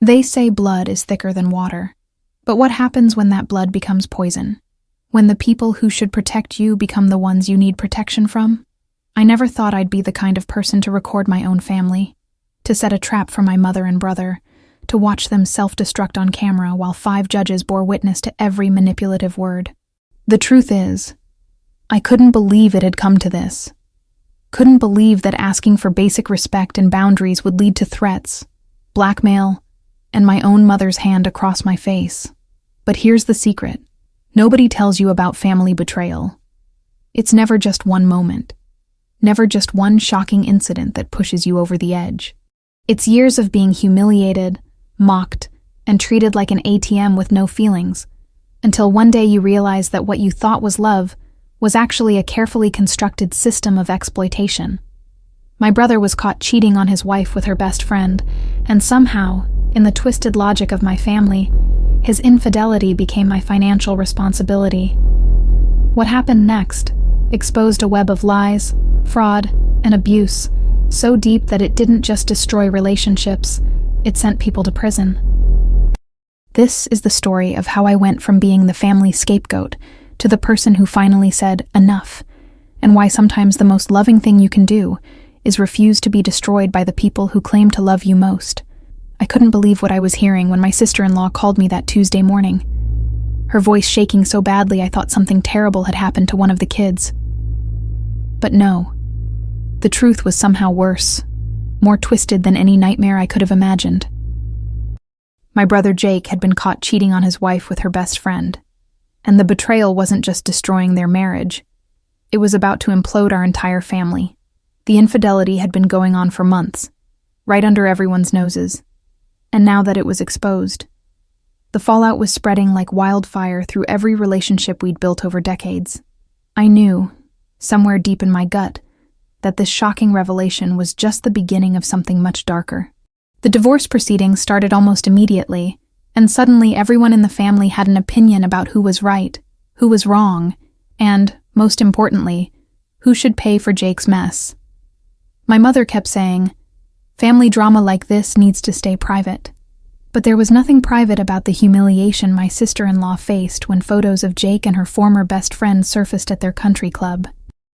They say blood is thicker than water. But what happens when that blood becomes poison? When the people who should protect you become the ones you need protection from? I never thought I'd be the kind of person to record my own family, to set a trap for my mother and brother, to watch them self-destruct on camera while 5 judges bore witness to every manipulative word. The truth is, I couldn't believe it had come to this. Couldn't believe that asking for basic respect and boundaries would lead to threats, blackmail, and my own mother's hand across my face. But here's the secret. Nobody tells you about family betrayal. It's never just one moment. Never just one shocking incident that pushes you over the edge. It's years of being humiliated, mocked, and treated like an ATM with no feelings, until one day you realize that what you thought was love was actually a carefully constructed system of exploitation. My brother was caught cheating on his wife with her best friend, and somehow, in the twisted logic of my family, his infidelity became my financial responsibility. What happened next exposed a web of lies, fraud, and abuse, so deep that it didn't just destroy relationships, it sent people to prison. This is the story of how I went from being the family scapegoat to the person who finally said enough, and why sometimes the most loving thing you can do is refuse to be destroyed by the people who claim to love you most. I couldn't believe what I was hearing when my sister-in-law called me that Tuesday morning, her voice shaking so badly I thought something terrible had happened to one of the kids. But no, the truth was somehow worse, more twisted than any nightmare I could have imagined. My brother Jake had been caught cheating on his wife with her best friend, and the betrayal wasn't just destroying their marriage, it was about to implode our entire family. The infidelity had been going on for months, right under everyone's noses. And now that it was exposed, the fallout was spreading like wildfire through every relationship we'd built over decades. I knew, somewhere deep in my gut, that this shocking revelation was just the beginning of something much darker. The divorce proceedings started almost immediately, and suddenly everyone in the family had an opinion about who was right, who was wrong, and, most importantly, who should pay for Jake's mess. My mother kept saying, "Family drama like this needs to stay private." But there was nothing private about the humiliation my sister-in-law faced when photos of Jake and her former best friend surfaced at their country club.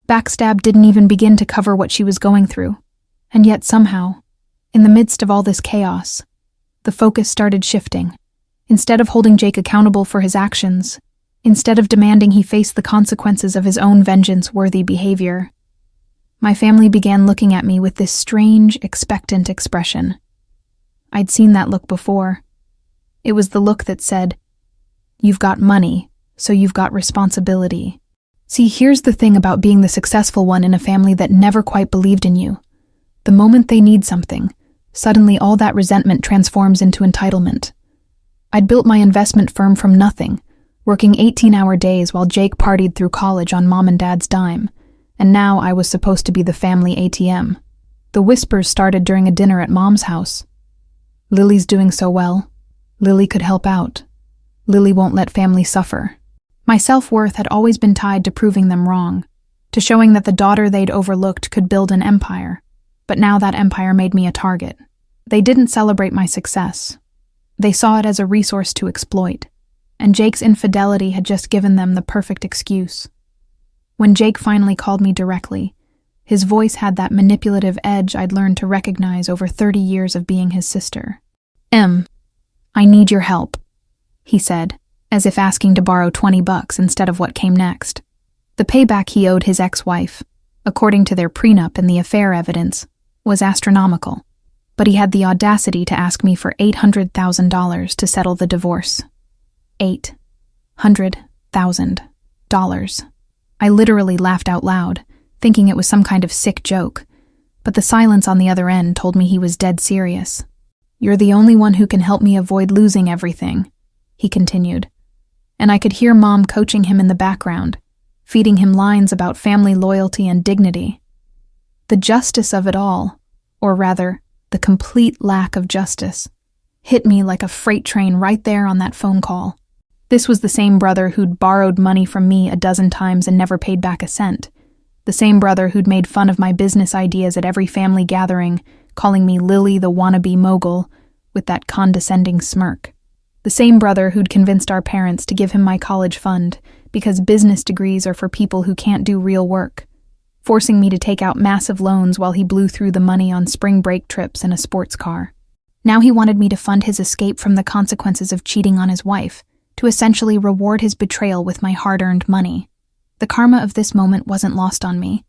Backstab didn't even begin to cover what she was going through. And yet somehow, in the midst of all this chaos, the focus started shifting. Instead of holding Jake accountable for his actions, instead of demanding he face the consequences of his own vengeance-worthy behavior, my family began looking at me with this strange, expectant expression. I'd seen that look before. It was the look that said, "You've got money, so you've got responsibility." See, here's the thing about being the successful one in a family that never quite believed in you. The moment they need something, suddenly all that resentment transforms into entitlement. I'd built my investment firm from nothing, working 18-hour days while Jake partied through college on mom and dad's dime. And now I was supposed to be the family ATM. The whispers started during a dinner at Mom's house. Lily's doing so well. Lilly could help out. Lilly won't let family suffer. My self-worth had always been tied to proving them wrong, to showing that the daughter they'd overlooked could build an empire. But now that empire made me a target. They didn't celebrate my success. They saw it as a resource to exploit, and Jake's infidelity had just given them the perfect excuse. When Jake finally called me directly, his voice had that manipulative edge I'd learned to recognize over 30 years of being his sister. I need your help," he said, as if asking to borrow $20 instead of what came next. The payback he owed his ex-wife, according to their prenup and the affair evidence, was astronomical, but he had the audacity to ask me for $800,000 to settle the divorce. $800,000. I literally laughed out loud, thinking it was some kind of sick joke, but the silence on the other end told me he was dead serious. "You're the only one who can help me avoid losing everything," he continued, and I could hear Mom coaching him in the background, feeding him lines about family loyalty and dignity. The justice of it all, or rather, the complete lack of justice, hit me like a freight train right there on that phone call. This was the same brother who'd borrowed money from me a dozen times and never paid back a cent. The same brother who'd made fun of my business ideas at every family gathering, calling me Lilly the wannabe mogul, with that condescending smirk. The same brother who'd convinced our parents to give him my college fund because business degrees are for people who can't do real work, forcing me to take out massive loans while he blew through the money on spring break trips in a sports car. Now he wanted me to fund his escape from the consequences of cheating on his wife, to essentially reward his betrayal with my hard-earned money. The karma of this moment wasn't lost on me,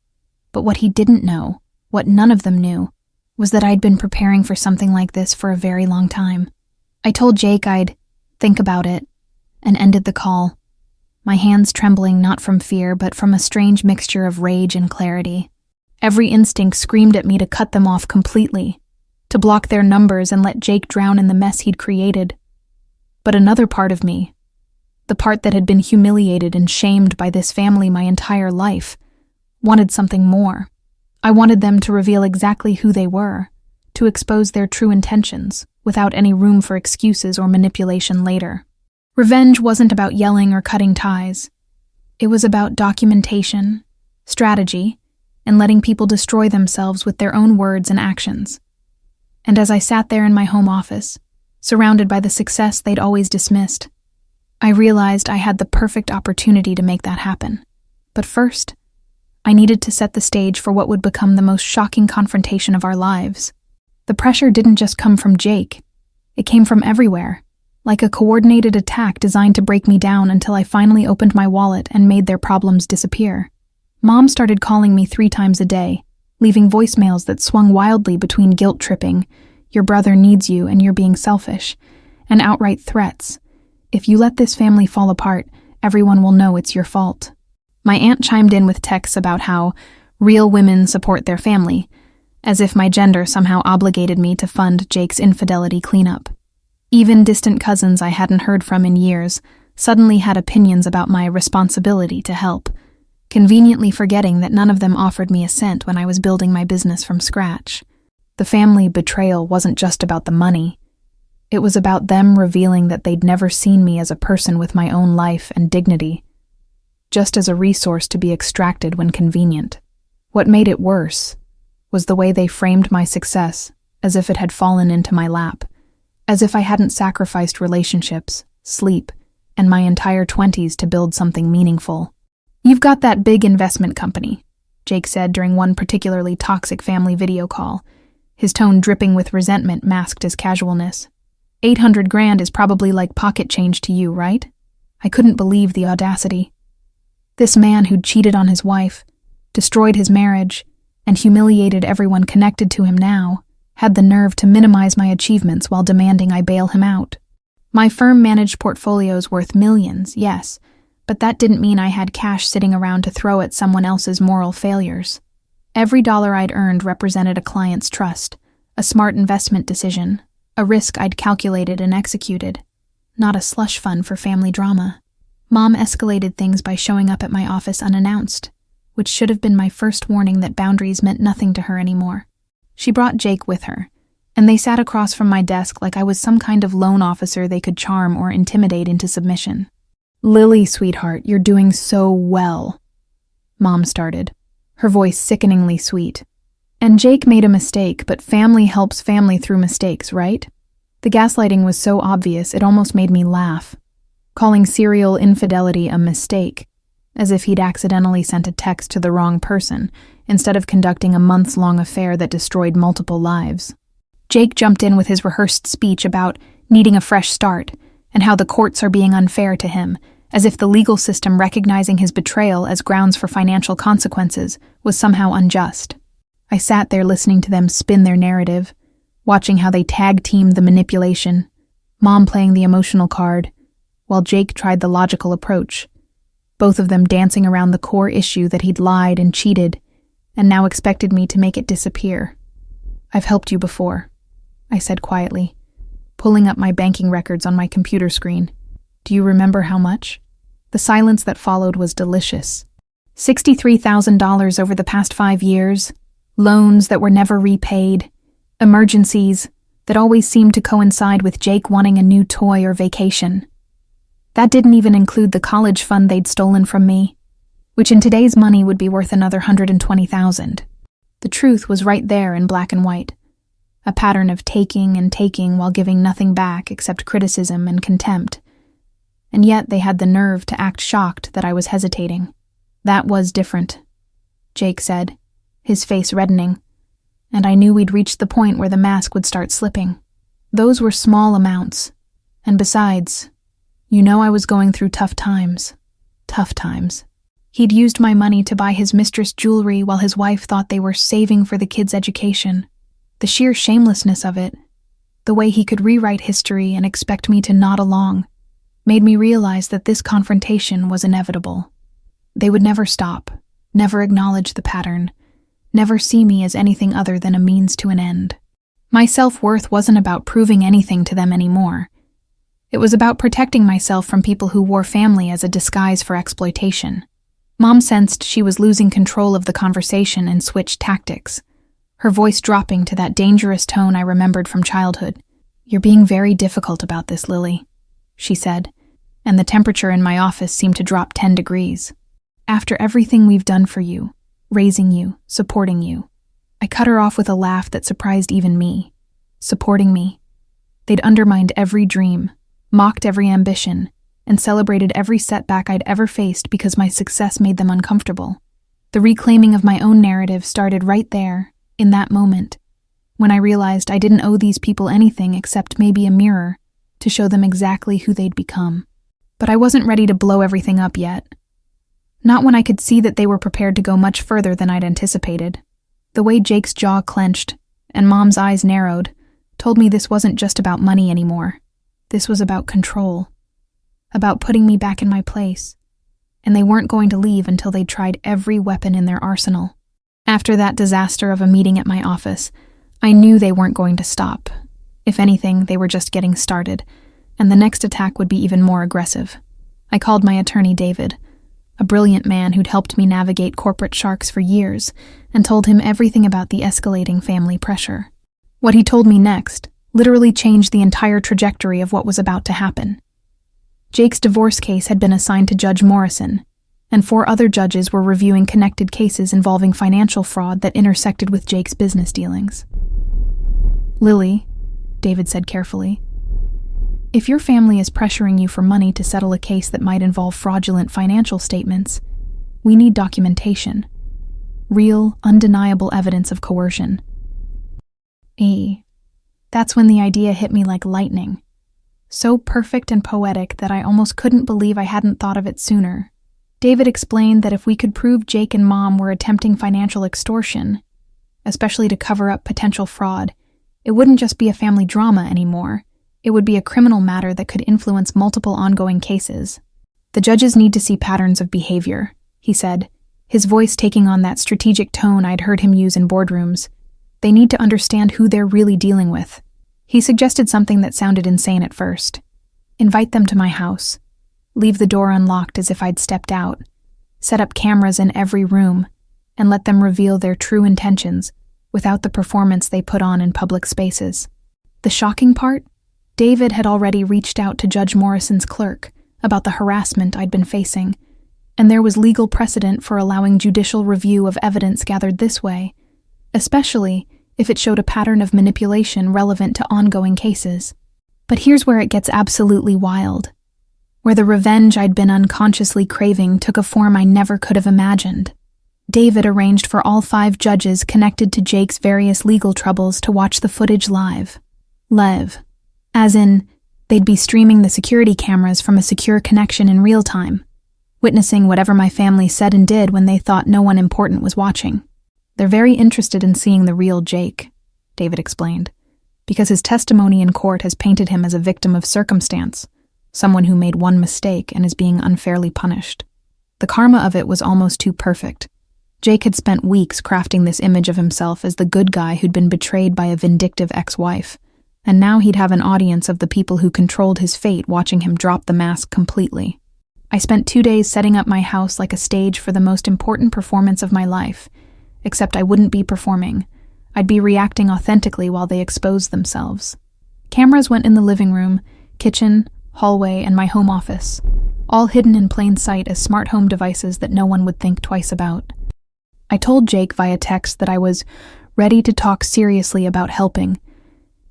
but what he didn't know, what none of them knew, was that I'd been preparing for something like this for a very long time. I told Jake I'd think about it, and ended the call, my hands trembling not from fear but from a strange mixture of rage and clarity. Every instinct screamed at me to cut them off completely, to block their numbers and let Jake drown in the mess he'd created. But another part of me, the part that had been humiliated and shamed by this family my entire life, wanted something more. I wanted them to reveal exactly who they were, to expose their true intentions, without any room for excuses or manipulation later. Revenge wasn't about yelling or cutting ties. It was about documentation, strategy, and letting people destroy themselves with their own words and actions. And as I sat there in my home office, surrounded by the success they'd always dismissed, I realized I had the perfect opportunity to make that happen. But first, I needed to set the stage for what would become the most shocking confrontation of our lives. The pressure didn't just come from Jake. It came from everywhere, like a coordinated attack designed to break me down until I finally opened my wallet and made their problems disappear. Mom started calling me 3 times a day, leaving voicemails that swung wildly between guilt-tripping, "Your brother needs you and you're being selfish," and outright threats. "If you let this family fall apart, everyone will know it's your fault." My aunt chimed in with texts about how real women support their family, as if my gender somehow obligated me to fund Jake's infidelity cleanup. Even distant cousins I hadn't heard from in years suddenly had opinions about my responsibility to help, conveniently forgetting that none of them offered me a cent when I was building my business from scratch. The family betrayal wasn't just about the money. It was about them revealing that they'd never seen me as a person with my own life and dignity, just as a resource to be extracted when convenient. What made it worse was the way they framed my success as if it had fallen into my lap, as if I hadn't sacrificed relationships, sleep, and my entire 20s to build something meaningful. "You've got that big investment company," Jake said during one particularly toxic family video call, his tone dripping with resentment masked as casualness. $800 grand is probably like pocket change to you, right? I couldn't believe the audacity. This man who'd cheated on his wife, destroyed his marriage, and humiliated everyone connected to him now, had the nerve to minimize my achievements while demanding I bail him out. My firm managed portfolios worth millions, yes, but that didn't mean I had cash sitting around to throw at someone else's moral failures. Every dollar I'd earned represented a client's trust, a smart investment decision, a risk I'd calculated and executed, not a slush fund for family drama. Mom escalated things by showing up at my office unannounced, which should have been my first warning that boundaries meant nothing to her anymore. She brought Jake with her, and they sat across from my desk like I was some kind of loan officer they could charm or intimidate into submission. "Lilly, sweetheart, you're doing so well," Mom started, her voice sickeningly sweet. "And Jake made a mistake, but family helps family through mistakes, right?" The gaslighting was so obvious it almost made me laugh, calling serial infidelity a mistake, as if he'd accidentally sent a text to the wrong person instead of conducting a months-long affair that destroyed multiple lives. Jake jumped in with his rehearsed speech about needing a fresh start and how the courts are being unfair to him, as if the legal system recognizing his betrayal as grounds for financial consequences was somehow unjust. I sat there listening to them spin their narrative, watching how they tag-teamed the manipulation, Mom playing the emotional card, while Jake tried the logical approach, both of them dancing around the core issue that he'd lied and cheated, and now expected me to make it disappear. "I've helped you before," I said quietly, pulling up my banking records on my computer screen. "Do you remember how much?" The silence that followed was delicious. $63,000 over the past 5 years, loans that were never repaid, emergencies that always seemed to coincide with Jake wanting a new toy or vacation. That didn't even include the college fund they'd stolen from me, which in today's money would be worth another $120,000. The truth was right there in black and white. a pattern of taking and taking while giving nothing back except criticism and contempt. And yet they had the nerve to act shocked that I was hesitating. That was different, Jake said, his face reddening, and I knew we'd reached the point where the mask would start slipping. Those were small amounts, and besides, you know I was going through tough times. Tough times. He'd used my money to buy his mistress jewelry while his wife thought they were saving for the kids' education. The sheer shamelessness of it, the way he could rewrite history and expect me to nod along, made me realize that this confrontation was inevitable. They would never stop, never acknowledge the pattern, never see me as anything other than a means to an end. My self-worth wasn't about proving anything to them anymore. It was about protecting myself from people who wore family as a disguise for exploitation. Mom sensed she was losing control of the conversation and switched tactics, her voice dropping to that dangerous tone I remembered from childhood. "You're being very difficult about this, Lilly," she said, and the temperature in my office seemed to drop 10 degrees. "After everything we've done for you, raising you, supporting you." I cut her off with a laugh that surprised even me. Supporting me. They'd undermined every dream, mocked every ambition, and celebrated every setback I'd ever faced because my success made them uncomfortable. The reclaiming of my own narrative started right there, in that moment, when I realized I didn't owe these people anything except maybe a mirror to show them exactly who they'd become. But I wasn't ready to blow everything up yet. Not when I could see that they were prepared to go much further than I'd anticipated. The way Jake's jaw clenched and Mom's eyes narrowed told me this wasn't just about money anymore. This was about control, about putting me back in my place, and they weren't going to leave until they'd tried every weapon in their arsenal. After that disaster of a meeting at my office, I knew they weren't going to stop. If anything, they were just getting started, and the next attack would be even more aggressive. I called my attorney David, a brilliant man who'd helped me navigate corporate sharks for years, and told him everything about the escalating family pressure. What he told me next literally changed the entire trajectory of what was about to happen. Jake's divorce case had been assigned to Judge Morrison, and 4 other judges were reviewing connected cases involving financial fraud that intersected with Jake's business dealings. "Lilly," David said carefully, "if your family is pressuring you for money to settle a case that might involve fraudulent financial statements, we need documentation. Real, undeniable evidence of coercion." That's when the idea hit me like lightning. So perfect and poetic that I almost couldn't believe I hadn't thought of it sooner. David explained that if we could prove Jake and Mom were attempting financial extortion, especially to cover up potential fraud, it wouldn't just be a family drama anymore. It would be a criminal matter that could influence multiple ongoing cases. "The judges need to see patterns of behavior," he said, his voice taking on that strategic tone I'd heard him use in boardrooms. "They need to understand who they're really dealing with." He suggested something that sounded insane at first. "Invite them to my house. Leave the door unlocked as if I'd stepped out. Set up cameras in every room, and let them reveal their true intentions without the performance they put on in public spaces." The shocking part? David had already reached out to Judge Morrison's clerk about the harassment I'd been facing, and there was legal precedent for allowing judicial review of evidence gathered this way, especially if it showed a pattern of manipulation relevant to ongoing cases. But here's where it gets absolutely wild, where the revenge I'd been unconsciously craving took a form I never could have imagined. David arranged for all 5 judges connected to Jake's various legal troubles to watch the footage live. As in, they'd be streaming the security cameras from a secure connection in real time, witnessing whatever my family said and did when they thought no one important was watching. "They're very interested in seeing the real Jake," David explained, "because his testimony in court has painted him as a victim of circumstance, someone who made one mistake and is being unfairly punished. The karma of it was almost too perfect. Jake had spent weeks crafting this image of himself as the good guy who'd been betrayed by a vindictive ex-wife, and now he'd have an audience of the people who controlled his fate watching him drop the mask completely. I spent 2 days setting up my house like a stage for the most important performance of my life, except I wouldn't be performing. I'd be reacting authentically while they exposed themselves. Cameras went in the living room, kitchen, hallway, and my home office, all hidden in plain sight as smart home devices that no one would think twice about. I told Jake via text that I was ready to talk seriously about helping,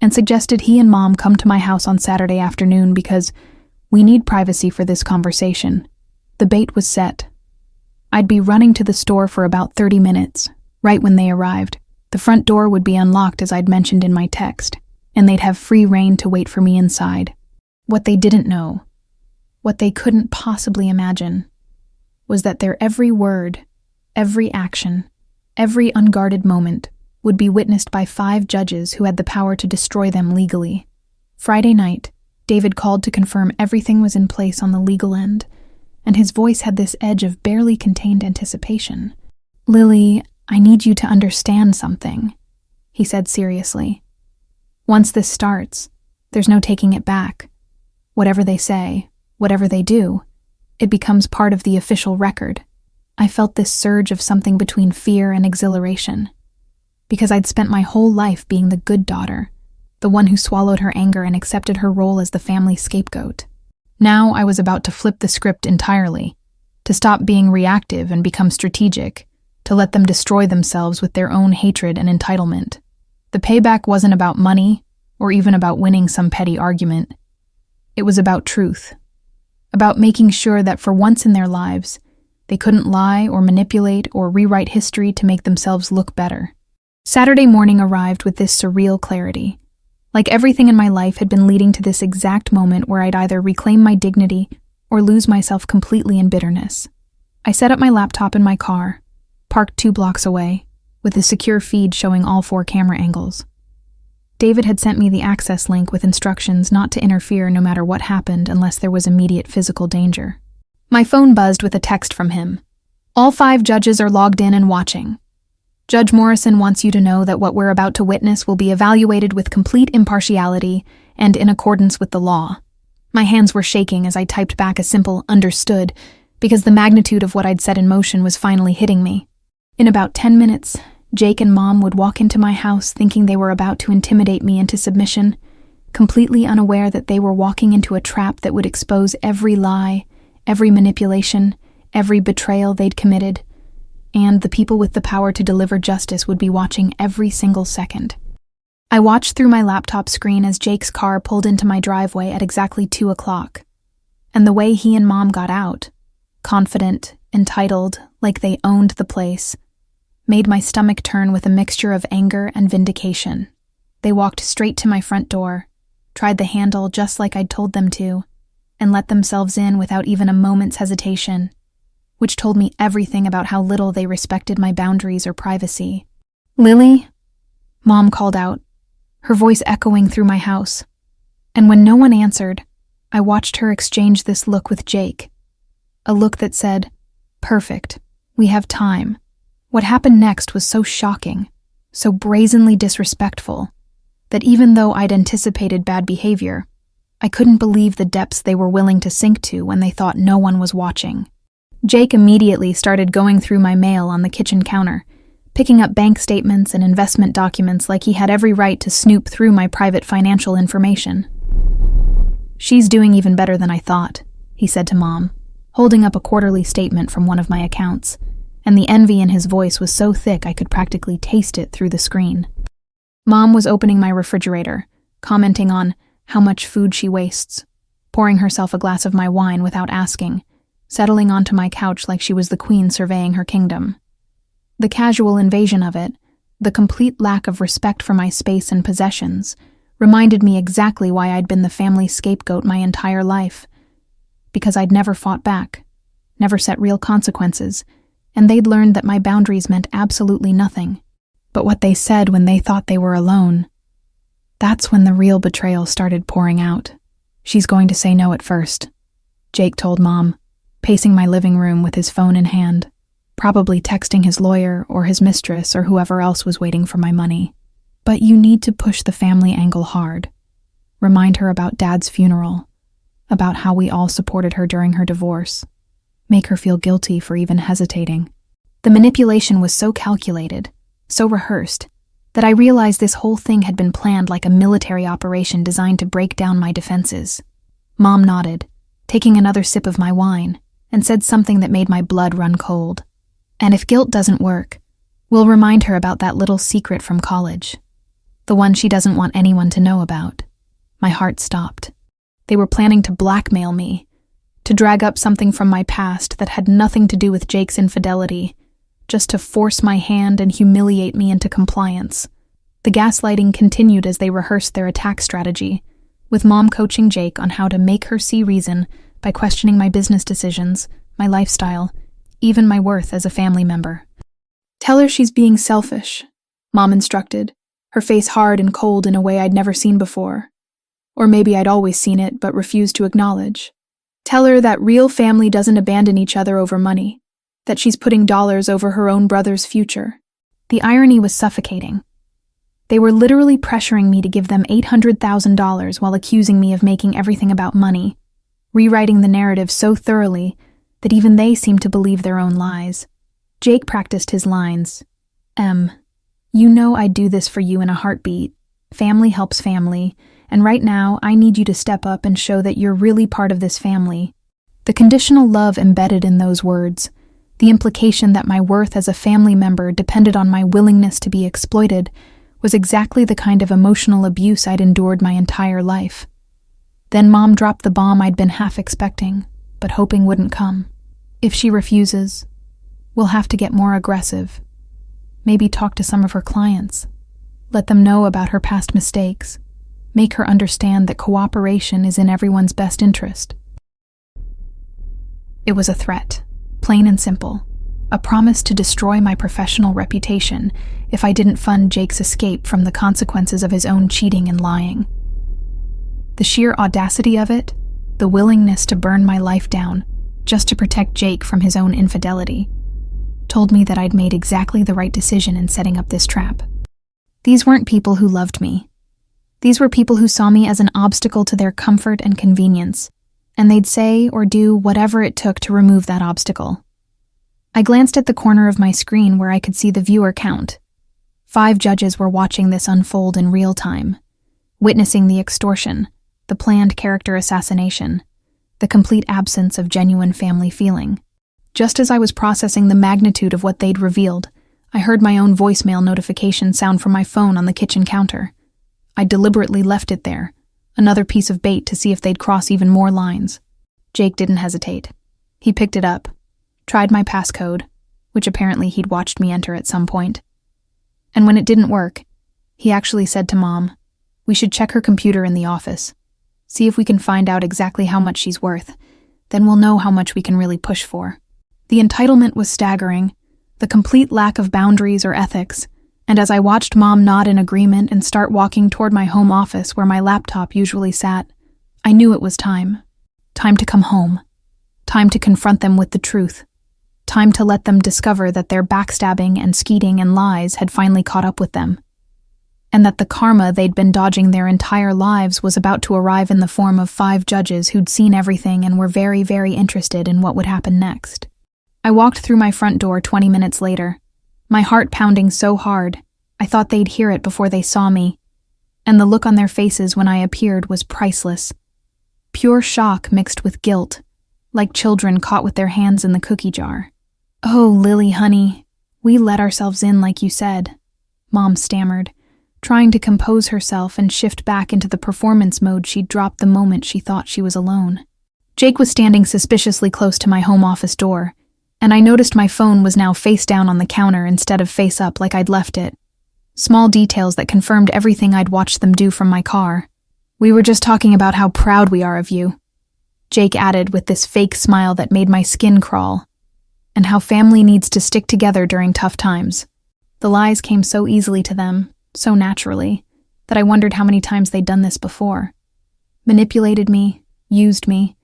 and suggested he and Mom come to my house on Saturday afternoon because we need privacy for this conversation. The bait was set. I'd be running to the store for about 30 minutes, right when they arrived. The front door would be unlocked as I'd mentioned in my text, and they'd have free rein to wait for me inside. What they didn't know, what they couldn't possibly imagine, was that their every word, every action, every unguarded moment would be witnessed by 5 judges who had the power to destroy them legally. Friday night, David called to confirm everything was in place on the legal end, and his voice had this edge of barely contained anticipation. "Lilly, I need you to understand something," he said seriously. "Once this starts, there's no taking it back. Whatever they say, whatever they do, it becomes part of the official record." I felt this surge of something between fear and exhilaration, because I'd spent my whole life being the good daughter, the one who swallowed her anger and accepted her role as the family scapegoat. Now I was about to flip the script entirely, to stop being reactive and become strategic, to let them destroy themselves with their own hatred and entitlement. The payback wasn't about money or even about winning some petty argument. It was about truth, about making sure that for once in their lives, they couldn't lie or manipulate or rewrite history to make themselves look better. Saturday morning arrived with this surreal clarity. Like everything in my life had been leading to this exact moment where I'd either reclaim my dignity or lose myself completely in bitterness. I set up my laptop in my car, parked 2 blocks away, with a secure feed showing all 4 camera angles. David had sent me the access link with instructions not to interfere no matter what happened unless there was immediate physical danger. My phone buzzed with a text from him. "All 5 judges are logged in and watching. Judge Morrison wants you to know that what we're about to witness will be evaluated with complete impartiality and in accordance with the law." My hands were shaking as I typed back a simple "understood," because the magnitude of what I'd set in motion was finally hitting me. In about 10 minutes, Jake and Mom would walk into my house thinking they were about to intimidate me into submission, completely unaware that they were walking into a trap that would expose every lie, every manipulation, every betrayal they'd committed, and the people with the power to deliver justice would be watching every single second. I watched through my laptop screen as Jake's car pulled into my driveway at exactly 2 o'clock, and the way he and Mom got out, confident, entitled, like they owned the place, made my stomach turn with a mixture of anger and vindication. They walked straight to my front door, tried the handle just like I'd told them to, and let themselves in without even a moment's hesitation, which told me everything about how little they respected my boundaries or privacy. "Lilly?" Mom called out, her voice echoing through my house. And when no one answered, I watched her exchange this look with Jake. A look that said, "Perfect, we have time." What happened next was so shocking, so brazenly disrespectful, that even though I'd anticipated bad behavior, I couldn't believe the depths they were willing to sink to when they thought no one was watching. Jake immediately started going through my mail on the kitchen counter, picking up bank statements and investment documents like he had every right to snoop through my private financial information. "She's doing even better than I thought," he said to Mom, holding up a quarterly statement from one of my accounts, and the envy in his voice was so thick I could practically taste it through the screen. Mom was opening my refrigerator, commenting on how much food she wastes, pouring herself a glass of my wine without asking, settling onto my couch like she was the queen surveying her kingdom. The casual invasion of it, the complete lack of respect for my space and possessions, reminded me exactly why I'd been the family scapegoat my entire life. Because I'd never fought back, never set real consequences, and they'd learned that my boundaries meant absolutely nothing. But what they said when they thought they were alone, that's when the real betrayal started pouring out. "She's going to say no at first," Jake told Mom, pacing my living room with his phone in hand, probably texting his lawyer or his mistress or whoever else was waiting for my money. "But you need to push the family angle hard. Remind her about Dad's funeral, about how we all supported her during her divorce. Make her feel guilty for even hesitating." The manipulation was so calculated, so rehearsed, that I realized this whole thing had been planned like a military operation designed to break down my defenses. Mom nodded, taking another sip of my wine, and said something that made my blood run cold. "And if guilt doesn't work, we'll remind her about that little secret from college. The one she doesn't want anyone to know about. My heart stopped. They were planning to blackmail me, to drag up something from my past that had nothing to do with Jake's infidelity, just to force my hand and humiliate me into compliance. The gaslighting continued as they rehearsed their attack strategy, with Mom coaching Jake on how to make her see reason by questioning my business decisions, my lifestyle, even my worth as a family member. "Tell her she's being selfish," Mom instructed, her face hard and cold in a way I'd never seen before. Or maybe I'd always seen it but refused to acknowledge. "Tell her that real family doesn't abandon each other over money, that she's putting dollars over her own brother's future." The irony was suffocating. They were literally pressuring me to give them $800,000 while accusing me of making everything about money, rewriting the narrative so thoroughly that even they seemed to believe their own lies. Jake practiced his lines. You know I'd do this for you in a heartbeat. Family helps family, and right now I need you to step up and show that you're really part of this family." The conditional love embedded in those words, the implication that my worth as a family member depended on my willingness to be exploited, was exactly the kind of emotional abuse I'd endured my entire life. Then Mom dropped the bomb I'd been half expecting, but hoping wouldn't come. "If she refuses, we'll have to get more aggressive. Maybe talk to some of her clients. Let them know about her past mistakes. Make her understand that cooperation is in everyone's best interest." It was a threat, plain and simple. A promise to destroy my professional reputation if I didn't fund Jake's escape from the consequences of his own cheating and lying. The sheer audacity of it, the willingness to burn my life down just to protect Jake from his own infidelity, told me that I'd made exactly the right decision in setting up this trap. These weren't people who loved me. These were people who saw me as an obstacle to their comfort and convenience, and they'd say or do whatever it took to remove that obstacle. I glanced at the corner of my screen where I could see the viewer count. 5 judges were watching this unfold in real time, witnessing the extortion, the planned character assassination, the complete absence of genuine family feeling. Just as I was processing the magnitude of what they'd revealed, I heard my own voicemail notification sound from my phone on the kitchen counter. I deliberately left it there, another piece of bait to see if they'd cross even more lines. Jake didn't hesitate. He picked it up, tried my passcode, which apparently he'd watched me enter at some point. And when it didn't work, he actually said to Mom, "We should check her computer in the office. See if we can find out exactly how much she's worth. Then we'll know how much we can really push for." The entitlement was staggering, the complete lack of boundaries or ethics, and as I watched Mom nod in agreement and start walking toward my home office where my laptop usually sat, I knew it was time. Time to come home. Time to confront them with the truth. Time to let them discover that their backstabbing and skeeting and lies had finally caught up with them, and that the karma they'd been dodging their entire lives was about to arrive in the form of 5 judges who'd seen everything and were very, very interested in what would happen next. I walked through my front door 20 minutes later, my heart pounding so hard, I thought they'd hear it before they saw me, and the look on their faces when I appeared was priceless. Pure shock mixed with guilt, like children caught with their hands in the cookie jar. "Oh, Lilly, honey, we let ourselves in like you said," Mom stammered, trying to compose herself and shift back into the performance mode she'd dropped the moment she thought she was alone. Jake was standing suspiciously close to my home office door, and I noticed my phone was now face down on the counter instead of face up like I'd left it. Small details that confirmed everything I'd watched them do from my car. "We were just talking about how proud we are of you," Jake added with this fake smile that made my skin crawl, "and how family needs to stick together during tough times." The lies came so easily to them, so naturally, that I wondered how many times they'd done this before. Manipulated me, used me,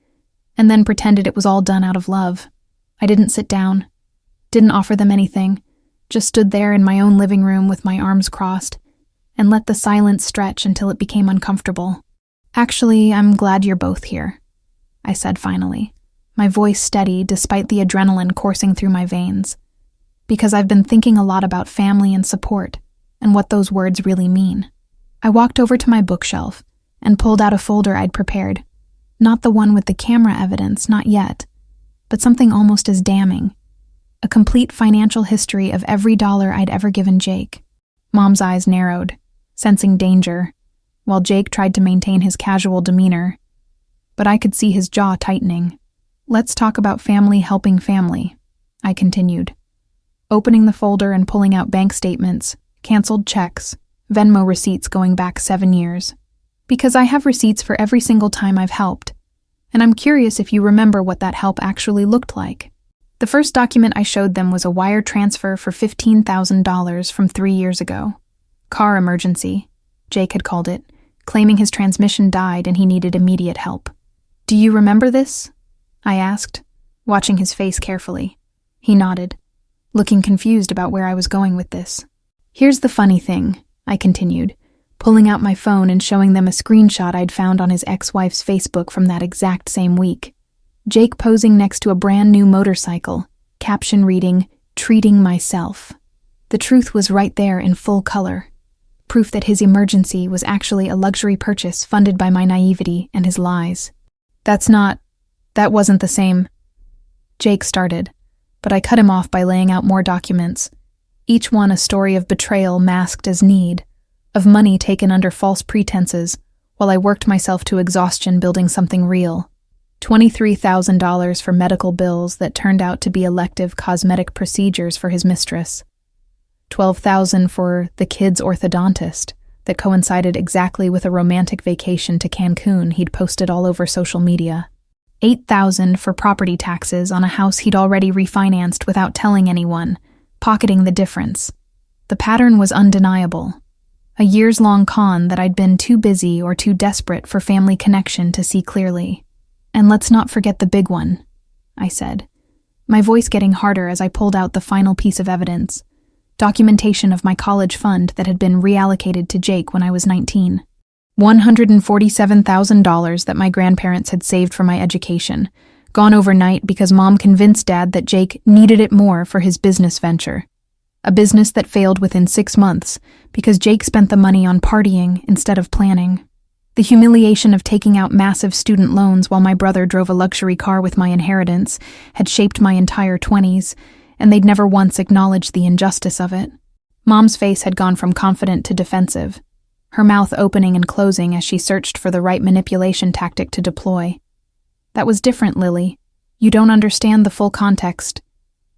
and then pretended it was all done out of love. I didn't sit down, didn't offer them anything, just stood there in my own living room with my arms crossed, and let the silence stretch until it became uncomfortable. "Actually, I'm glad you're both here," I said finally, my voice steady despite the adrenaline coursing through my veins, "because I've been thinking a lot about family and support, and what those words really mean." I walked over to my bookshelf and pulled out a folder I'd prepared, not the one with the camera evidence, not yet, but something almost as damning, a complete financial history of every dollar I'd ever given Jake. Mom's eyes narrowed. sensing danger, while Jake tried to maintain his casual demeanor. But I could see his jaw tightening. "Let's talk about family helping family," I continued, opening the folder and pulling out bank statements, canceled checks, Venmo receipts going back 7 years. Because I have receipts for every single time I've helped, and I'm curious if you remember what that help actually looked like. The first document I showed them was a wire transfer for $15,000 from 3 years ago. Car emergency, Jake had called it, claiming his transmission died and he needed immediate help. "Do you remember this?" I asked, watching his face carefully. He nodded, looking confused about where I was going with this. "Here's the funny thing," I continued, pulling out my phone and showing them a screenshot I'd found on his ex-wife's Facebook from that exact same week. Jake posing next to a brand new motorcycle, caption reading, "Treating myself." The truth was right there in full color. Proof that his emergency was actually a luxury purchase funded by my naivety and his lies. That wasn't the same. Jake started, but I cut him off by laying out more documents, each one a story of betrayal masked as need, of money taken under false pretenses, while I worked myself to exhaustion building something real. $23,000 for medical bills that turned out to be elective cosmetic procedures for his mistress. $12,000 for the kid's orthodontist that coincided exactly with a romantic vacation to Cancun he'd posted all over social media. $8,000 for property taxes on a house he'd already refinanced without telling anyone, pocketing the difference. The pattern was undeniable. A years-long con that I'd been too busy or too desperate for family connection to see clearly. "And let's not forget the big one," I said, my voice getting harder as I pulled out the final piece of evidence, documentation of my college fund that had been reallocated to Jake when I was 19. $147,000 that my grandparents had saved for my education, gone overnight because Mom convinced Dad that Jake needed it more for his business venture. A business that failed within 6 months because Jake spent the money on partying instead of planning. The humiliation of taking out massive student loans while my brother drove a luxury car with my inheritance had shaped my entire 20s, and they'd never once acknowledged the injustice of it. Mom's face had gone from confident to defensive, her mouth opening and closing as she searched for the right manipulation tactic to deploy. "That was different, Lilly. You don't understand the full context,"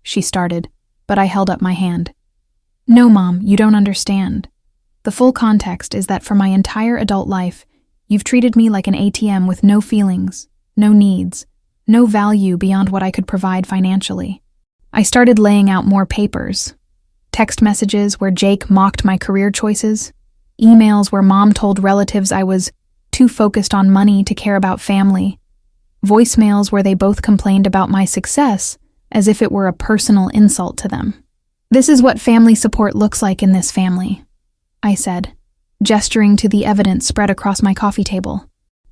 she started, but I held up my hand. "No, Mom, you don't understand. The full context is that for my entire adult life, you've treated me like an ATM with no feelings, no needs, no value beyond what I could provide financially." I started laying out more papers. Text messages where Jake mocked my career choices, emails where Mom told relatives I was too focused on money to care about family, voicemails where they both complained about my success as if it were a personal insult to them. "This is what family support looks like in this family," I said, gesturing to the evidence spread across my coffee table.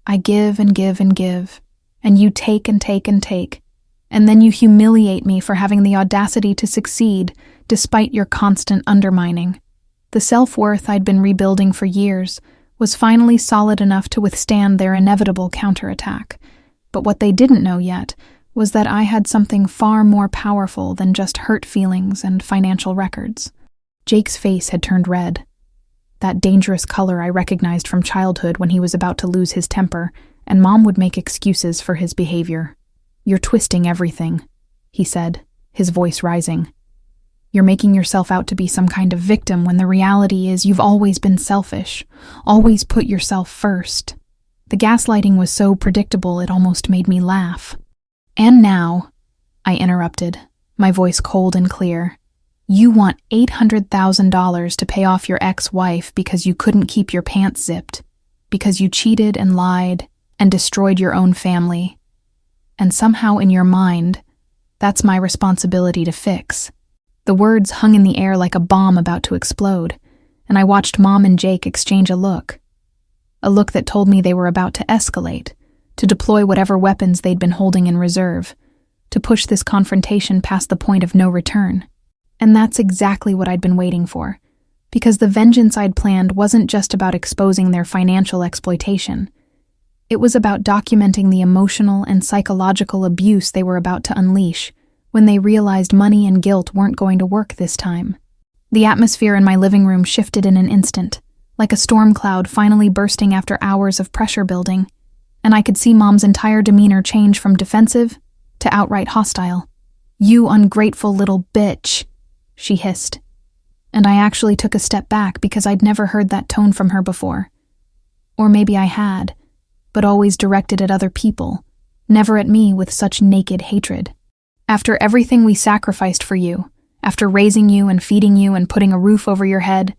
"I give and give and give, and you take and take and take, and then you humiliate me for having the audacity to succeed despite your constant undermining." The self-worth I'd been rebuilding for years was finally solid enough to withstand their inevitable counterattack, but what they didn't know yet was that I had something far more powerful than just hurt feelings and financial records. Jake's face had turned red, that dangerous color I recognized from childhood when he was about to lose his temper, and Mom would make excuses for his behavior. "You're twisting everything," he said, his voice rising. "You're making yourself out to be some kind of victim when the reality is you've always been selfish, always put yourself first." The gaslighting was so predictable it almost made me laugh. "And now," I interrupted, my voice cold and clear, "you want $800,000 to pay off your ex-wife because you couldn't keep your pants zipped, because you cheated and lied and destroyed your own family. And somehow in your mind, that's my responsibility to fix." The words hung in the air like a bomb about to explode, and I watched Mom and Jake exchange a look that told me they were about to escalate, to deploy whatever weapons they'd been holding in reserve, to push this confrontation past the point of no return. And that's exactly what I'd been waiting for, because the vengeance I'd planned wasn't just about exposing their financial exploitation. It was about documenting the emotional and psychological abuse they were about to unleash when they realized money and guilt weren't going to work this time. The atmosphere in my living room shifted in an instant, like a storm cloud finally bursting after hours of pressure building, and I could see Mom's entire demeanor change from defensive to outright hostile. "You ungrateful little bitch," she hissed. And I actually took a step back because I'd never heard that tone from her before. Or maybe I had, but always directed at other people, never at me with such naked hatred. "After everything we sacrificed for you, after raising you and feeding you and putting a roof over your head,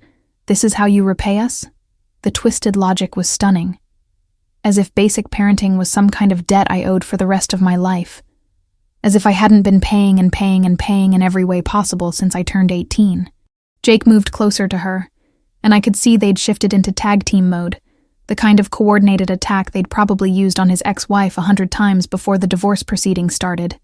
this is how you repay us?" The twisted logic was stunning. As if basic parenting was some kind of debt I owed for the rest of my life. As if I hadn't been paying and paying and paying in every way possible since I turned 18. Jake moved closer to her, and I could see they'd shifted into tag team mode, the kind of coordinated attack they'd probably used on his ex-wife 100 times before the divorce proceedings started.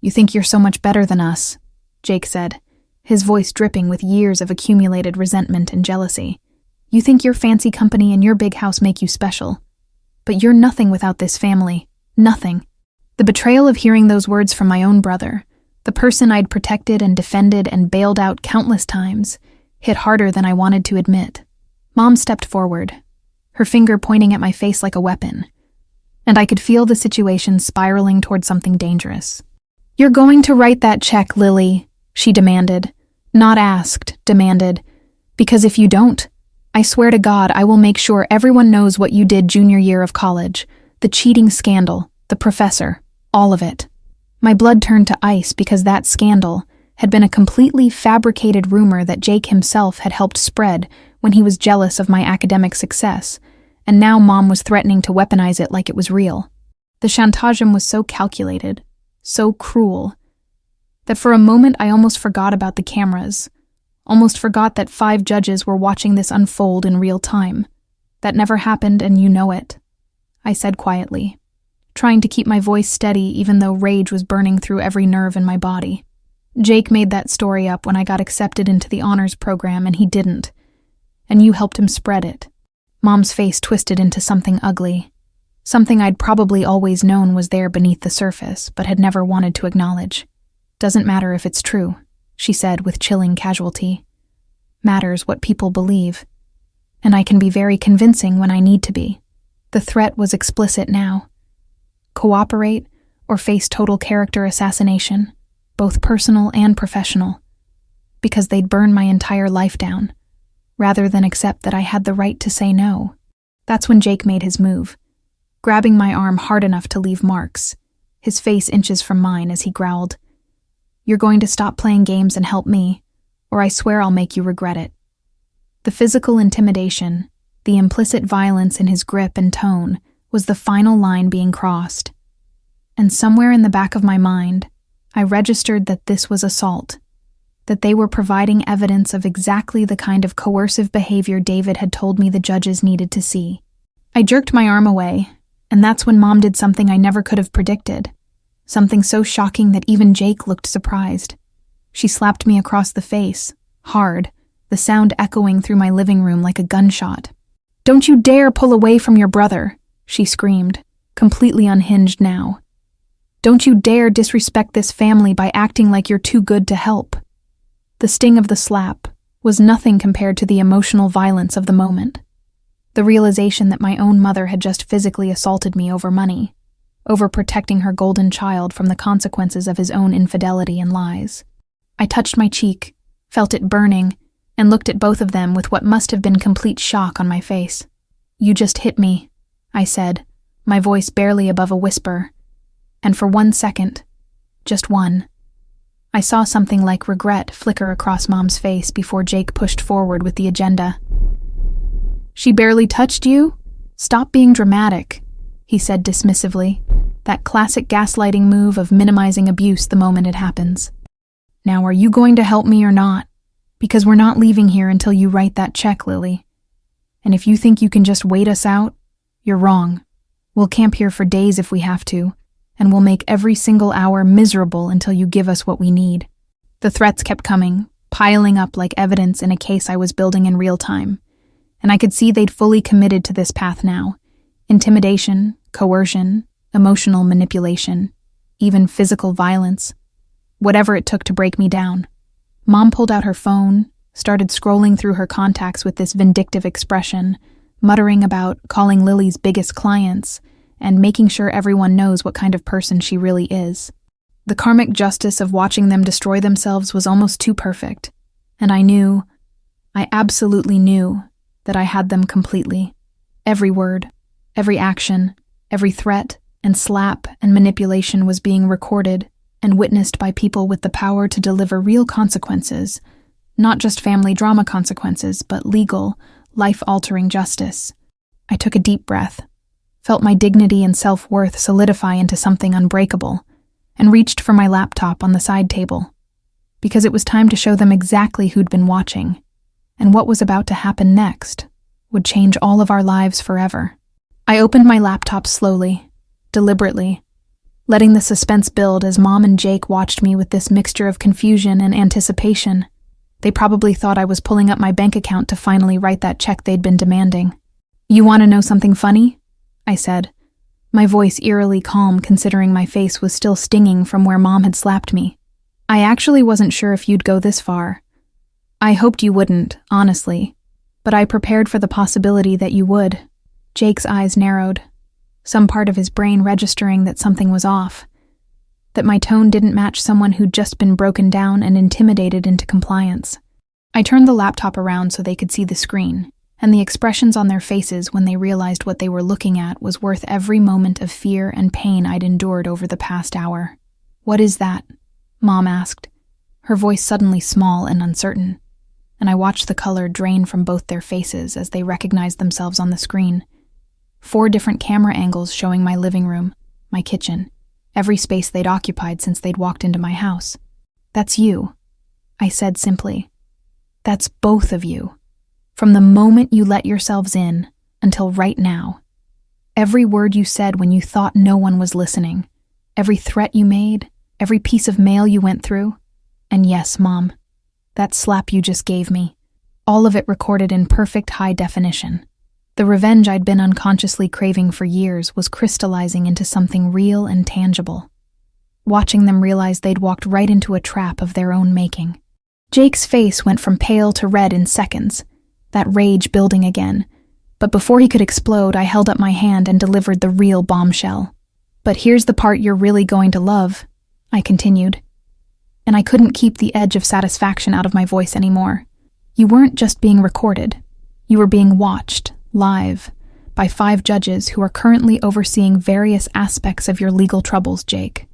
"You think you're so much better than us," Jake said, his voice dripping with years of accumulated resentment and jealousy. "You think your fancy company and your big house make you special. But you're nothing without this family. Nothing." The betrayal of hearing those words from my own brother, the person I'd protected and defended and bailed out countless times, hit harder than I wanted to admit. Mom stepped forward, her finger pointing at my face like a weapon, and I could feel the situation spiraling toward something dangerous. "You're going to write that check, Lilly," she demanded. Not asked, demanded. "Because if you don't, I swear to God I will make sure everyone knows what you did junior year of college, the cheating scandal, the professor, all of it." My blood turned to ice because that scandal had been a completely fabricated rumor that Jake himself had helped spread when he was jealous of my academic success, and now Mom was threatening to weaponize it like it was real. The chantageism was so calculated, so cruel, that for a moment I almost forgot about the cameras, almost forgot that 5 judges were watching this unfold in real time. "That never happened, and you know it," I said quietly, trying to keep my voice steady even though rage was burning through every nerve in my body. "Jake made that story up when I got accepted into the honors program, and he didn't. And you helped him spread it." Mom's face twisted into something ugly, something I'd probably always known was there beneath the surface, but had never wanted to acknowledge. "Doesn't matter if it's true," she said with chilling casualty. "Matters what people believe. And I can be very convincing when I need to be." The threat was explicit now. Cooperate or face total character assassination, both personal and professional, because they'd burn my entire life down, rather than accept that I had the right to say no. That's when Jake made his move, grabbing my arm hard enough to leave marks, his face inches from mine as he growled, "You're going to stop playing games and help me, or I swear I'll make you regret it." The physical intimidation, the implicit violence in his grip and tone, was the final line being crossed. And somewhere in the back of my mind, I registered that this was assault, that they were providing evidence of exactly the kind of coercive behavior David had told me the judges needed to see. I jerked my arm away, and that's when Mom did something I never could have predicted, something so shocking that even Jake looked surprised. She slapped me across the face, hard, the sound echoing through my living room like a gunshot. "Don't you dare pull away from your brother," she screamed, completely unhinged now. "Don't you dare disrespect this family by acting like you're too good to help." The sting of the slap was nothing compared to the emotional violence of the moment. The realization that my own mother had just physically assaulted me over money, over protecting her golden child from the consequences of his own infidelity and lies. I touched my cheek, felt it burning, and looked at both of them with what must have been complete shock on my face. "You just hit me," I said, my voice barely above a whisper. And for 1 second, just one, I saw something like regret flicker across Mom's face before Jake pushed forward with the agenda. "She barely touched you? Stop being dramatic," he said dismissively, that classic gaslighting move of minimizing abuse the moment it happens. "Now are you going to help me or not? Because we're not leaving here until you write that check, Lilly. And if you think you can just wait us out, you're wrong. We'll camp here for days if we have to, and we'll make every single hour miserable until you give us what we need." The threats kept coming, piling up like evidence in a case I was building in real time, and I could see they'd fully committed to this path now. Intimidation, coercion, emotional manipulation, even physical violence. Whatever it took to break me down. Mom pulled out her phone, started scrolling through her contacts with this vindictive expression, muttering about calling Lily's biggest clients and making sure everyone knows what kind of person she really is. The karmic justice of watching them destroy themselves was almost too perfect, and I absolutely knew that I had them completely. Every word, every action, every threat and slap and manipulation was being recorded and witnessed by people with the power to deliver real consequences, not just family drama consequences, but legal, life-altering justice. I took a deep breath, felt my dignity and self-worth solidify into something unbreakable, and reached for my laptop on the side table, because it was time to show them exactly who'd been watching, and what was about to happen next would change all of our lives forever. I opened my laptop slowly, deliberately, letting the suspense build as Mom and Jake watched me with this mixture of confusion and anticipation. They probably thought I was pulling up my bank account to finally write that check they'd been demanding. "You want to know something funny?" I said, my voice eerily calm considering my face was still stinging from where Mom had slapped me. "I actually wasn't sure if you'd go this far. I hoped you wouldn't, honestly, but I prepared for the possibility that you would." Jake's eyes narrowed, some part of his brain registering that something was off, that my tone didn't match someone who'd just been broken down and intimidated into compliance. I turned the laptop around so they could see the screen, and the expressions on their faces when they realized what they were looking at was worth every moment of fear and pain I'd endured over the past hour. "What is that?" Mom asked, her voice suddenly small and uncertain, and I watched the color drain from both their faces as they recognized themselves on the screen. 4 different camera angles showing my living room, my kitchen, every space they'd occupied since they'd walked into my house. "That's you," I said simply. "That's both of you. From the moment you let yourselves in until right now. Every word you said when you thought no one was listening, every threat you made, every piece of mail you went through, and yes, Mom, that slap you just gave me, all of it recorded in perfect high definition. The revenge I'd been unconsciously craving for years was crystallizing into something real and tangible. Watching them realize they'd walked right into a trap of their own making." Jake's face went from pale to red in seconds, that rage building again, but before he could explode, I held up my hand and delivered the real bombshell. "But here's the part you're really going to love," I continued, and I couldn't keep the edge of satisfaction out of my voice anymore. "You weren't just being recorded. You were being watched, live, by 5 judges who are currently overseeing various aspects of your legal troubles, Jake."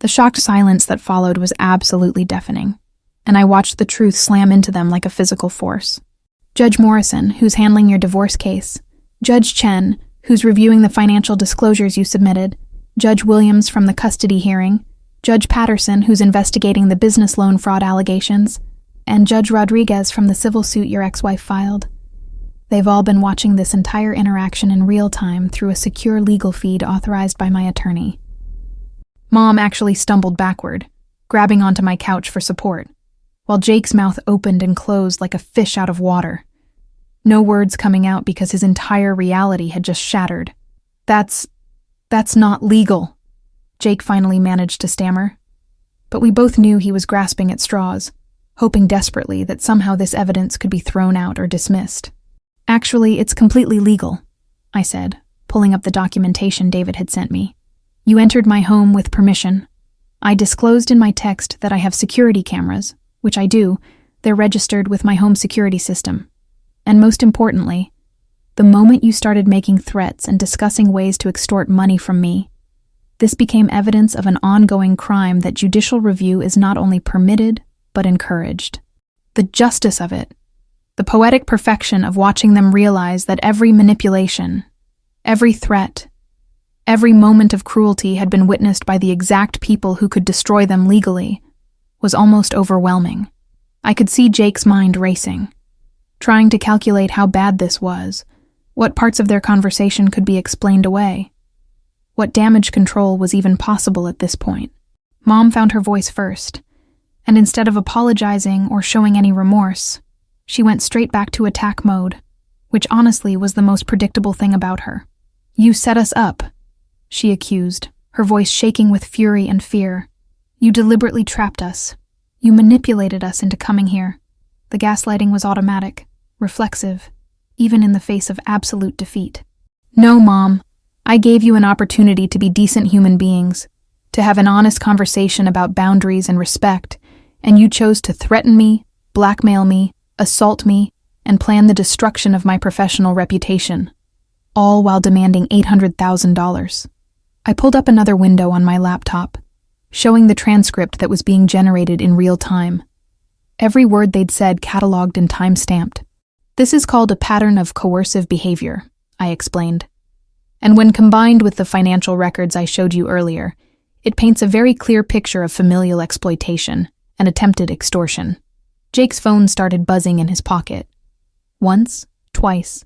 The shocked silence that followed was absolutely deafening, and I watched the truth slam into them like a physical force. "Judge Morrison, who's handling your divorce case. Judge Chen, who's reviewing the financial disclosures you submitted. Judge Williams from the custody hearing. Judge Patterson, who's investigating the business loan fraud allegations. And Judge Rodriguez from the civil suit your ex-wife filed. They've all been watching this entire interaction in real time through a secure legal feed authorized by my attorney." Mom actually stumbled backward, grabbing onto my couch for support, while Jake's mouth opened and closed like a fish out of water. No words coming out because his entire reality had just shattered. That's not legal," Jake finally managed to stammer. But we both knew he was grasping at straws, hoping desperately that somehow this evidence could be thrown out or dismissed. "Actually, it's completely legal," I said, pulling up the documentation David had sent me. "You entered my home with permission. I disclosed in my text that I have security cameras, which I do. They're registered with my home security system. And most importantly, the moment you started making threats and discussing ways to extort money from me, this became evidence of an ongoing crime that judicial review is not only permitted, but encouraged. The justice of it, the poetic perfection of watching them realize that every manipulation, every threat, every moment of cruelty had been witnessed by the exact people who could destroy them legally, was almost overwhelming. I could see Jake's mind racing, trying to calculate how bad this was, what parts of their conversation could be explained away, what damage control was even possible at this point. Mom found her voice first, and instead of apologizing or showing any remorse, she went straight back to attack mode, which honestly was the most predictable thing about her. "You set us up," she accused, her voice shaking with fury and fear. "You deliberately trapped us. You manipulated us into coming here. The gaslighting was automatic, reflexive, even in the face of absolute defeat. No, Mom. I gave you an opportunity to be decent human beings, to have an honest conversation about boundaries and respect, and you chose to threaten me, blackmail me, assault me, and plan the destruction of my professional reputation, all while demanding $800,000. I pulled up another window on my laptop, showing the transcript that was being generated in real time. Every word they'd said cataloged and time-stamped. This is called a pattern of coercive behavior, I explained. And when combined with the financial records I showed you earlier, it paints a very clear picture of familial exploitation and attempted extortion. Jake's phone started buzzing in his pocket. Once, twice,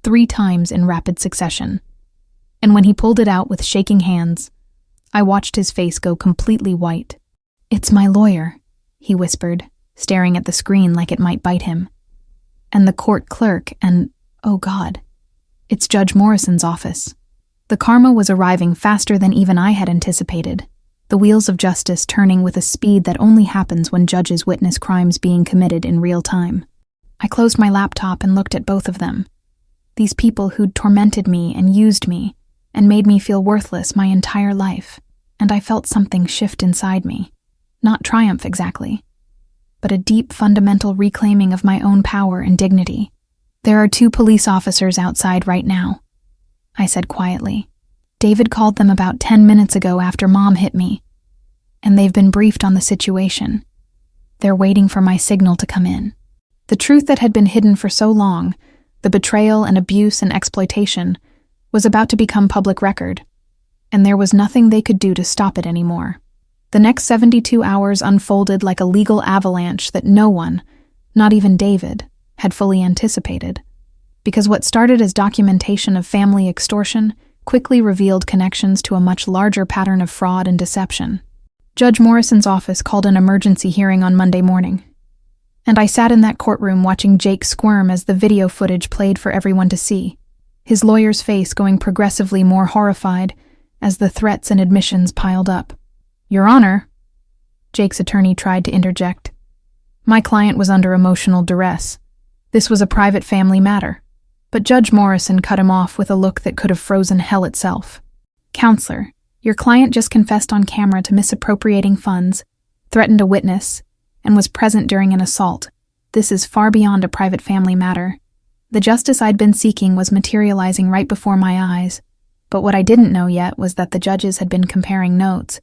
3 times in rapid succession. And when he pulled it out with shaking hands, I watched his face go completely white. "It's my lawyer," he whispered, staring at the screen like it might bite him. "And the court clerk, and, oh God, it's Judge Morrison's office." The karma was arriving faster than even I had anticipated, the wheels of justice turning with a speed that only happens when judges witness crimes being committed in real time. I closed my laptop and looked at both of them. These people who'd tormented me and used me and made me feel worthless my entire life, and I felt something shift inside me. Not triumph exactly, but a deep fundamental reclaiming of my own power and dignity. "There are 2 police officers outside right now," I said quietly. "David called them about 10 minutes ago after Mom hit me, and they've been briefed on the situation. They're waiting for my signal to come in." The truth that had been hidden for so long, the betrayal and abuse and exploitation, was about to become public record, and there was nothing they could do to stop it anymore. The next 72 hours unfolded like a legal avalanche that no one, not even David, had fully anticipated. Because what started as documentation of family extortion quickly revealed connections to a much larger pattern of fraud and deception. Judge Morrison's office called an emergency hearing on Monday morning, and I sat in that courtroom watching Jake squirm as the video footage played for everyone to see, his lawyer's face going progressively more horrified as the threats and admissions piled up. "Your Honor," Jake's attorney tried to interject. "My client was under emotional duress. This was a private family matter." But Judge Morrison cut him off with a look that could have frozen hell itself. "Counselor, your client just confessed on camera to misappropriating funds, threatened a witness, and was present during an assault. This is far beyond a private family matter. The justice I'd been seeking was materializing right before my eyes, but what I didn't know yet was that the judges had been comparing notes,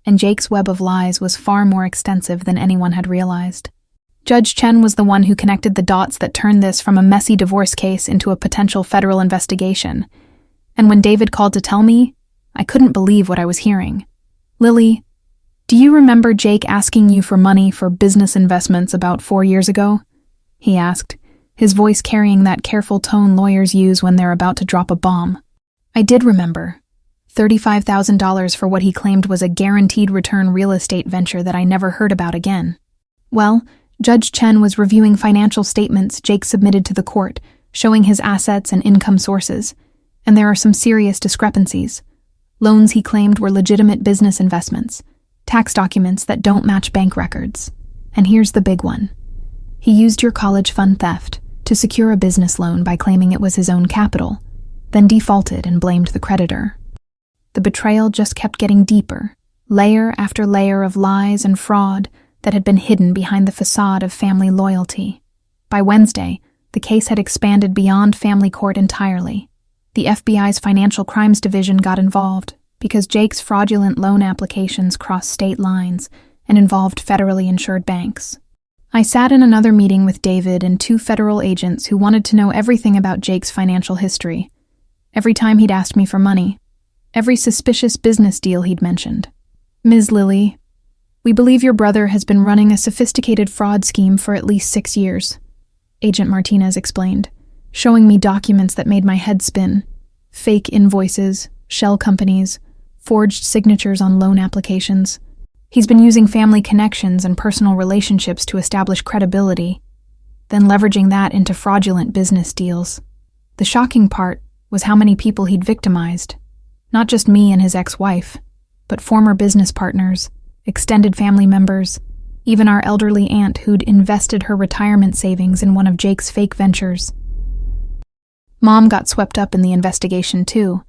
and Jake's web of lies was far more extensive than anyone had realized. Judge Chen was the one who connected the dots that turned this from a messy divorce case into a potential federal investigation. And when David called to tell me, I couldn't believe what I was hearing. "Lilly, do you remember Jake asking you for money for business investments about 4 years ago?" he asked, his voice carrying that careful tone lawyers use when they're about to drop a bomb. I did remember. $35,000 for what he claimed was a guaranteed return real estate venture that I never heard about again. Well, Judge Chen was reviewing financial statements Jake submitted to the court, showing his assets and income sources, and there are some serious discrepancies. Loans he claimed were legitimate business investments, tax documents that don't match bank records. And here's the big one. He used your college fund theft to secure a business loan by claiming it was his own capital, then defaulted and blamed the creditor. The betrayal just kept getting deeper, layer after layer of lies and fraud that had been hidden behind the facade of family loyalty. By Wednesday, the case had expanded beyond family court entirely. The FBI's Financial Crimes Division got involved because Jake's fraudulent loan applications crossed state lines and involved federally insured banks. I sat in another meeting with David and 2 federal agents who wanted to know everything about Jake's financial history. Every time he'd asked me for money, every suspicious business deal he'd mentioned. "Ms. Lilly, we believe your brother has been running a sophisticated fraud scheme for at least 6 years, Agent Martinez explained, showing me documents that made my head spin. Fake invoices, shell companies, forged signatures on loan applications. He's been using family connections and personal relationships to establish credibility, then leveraging that into fraudulent business deals. The shocking part was how many people he'd victimized. Not just me and his ex-wife, but former business partners, extended family members, even our elderly aunt who'd invested her retirement savings in one of Jake's fake ventures. Mom got swept up in the investigation too,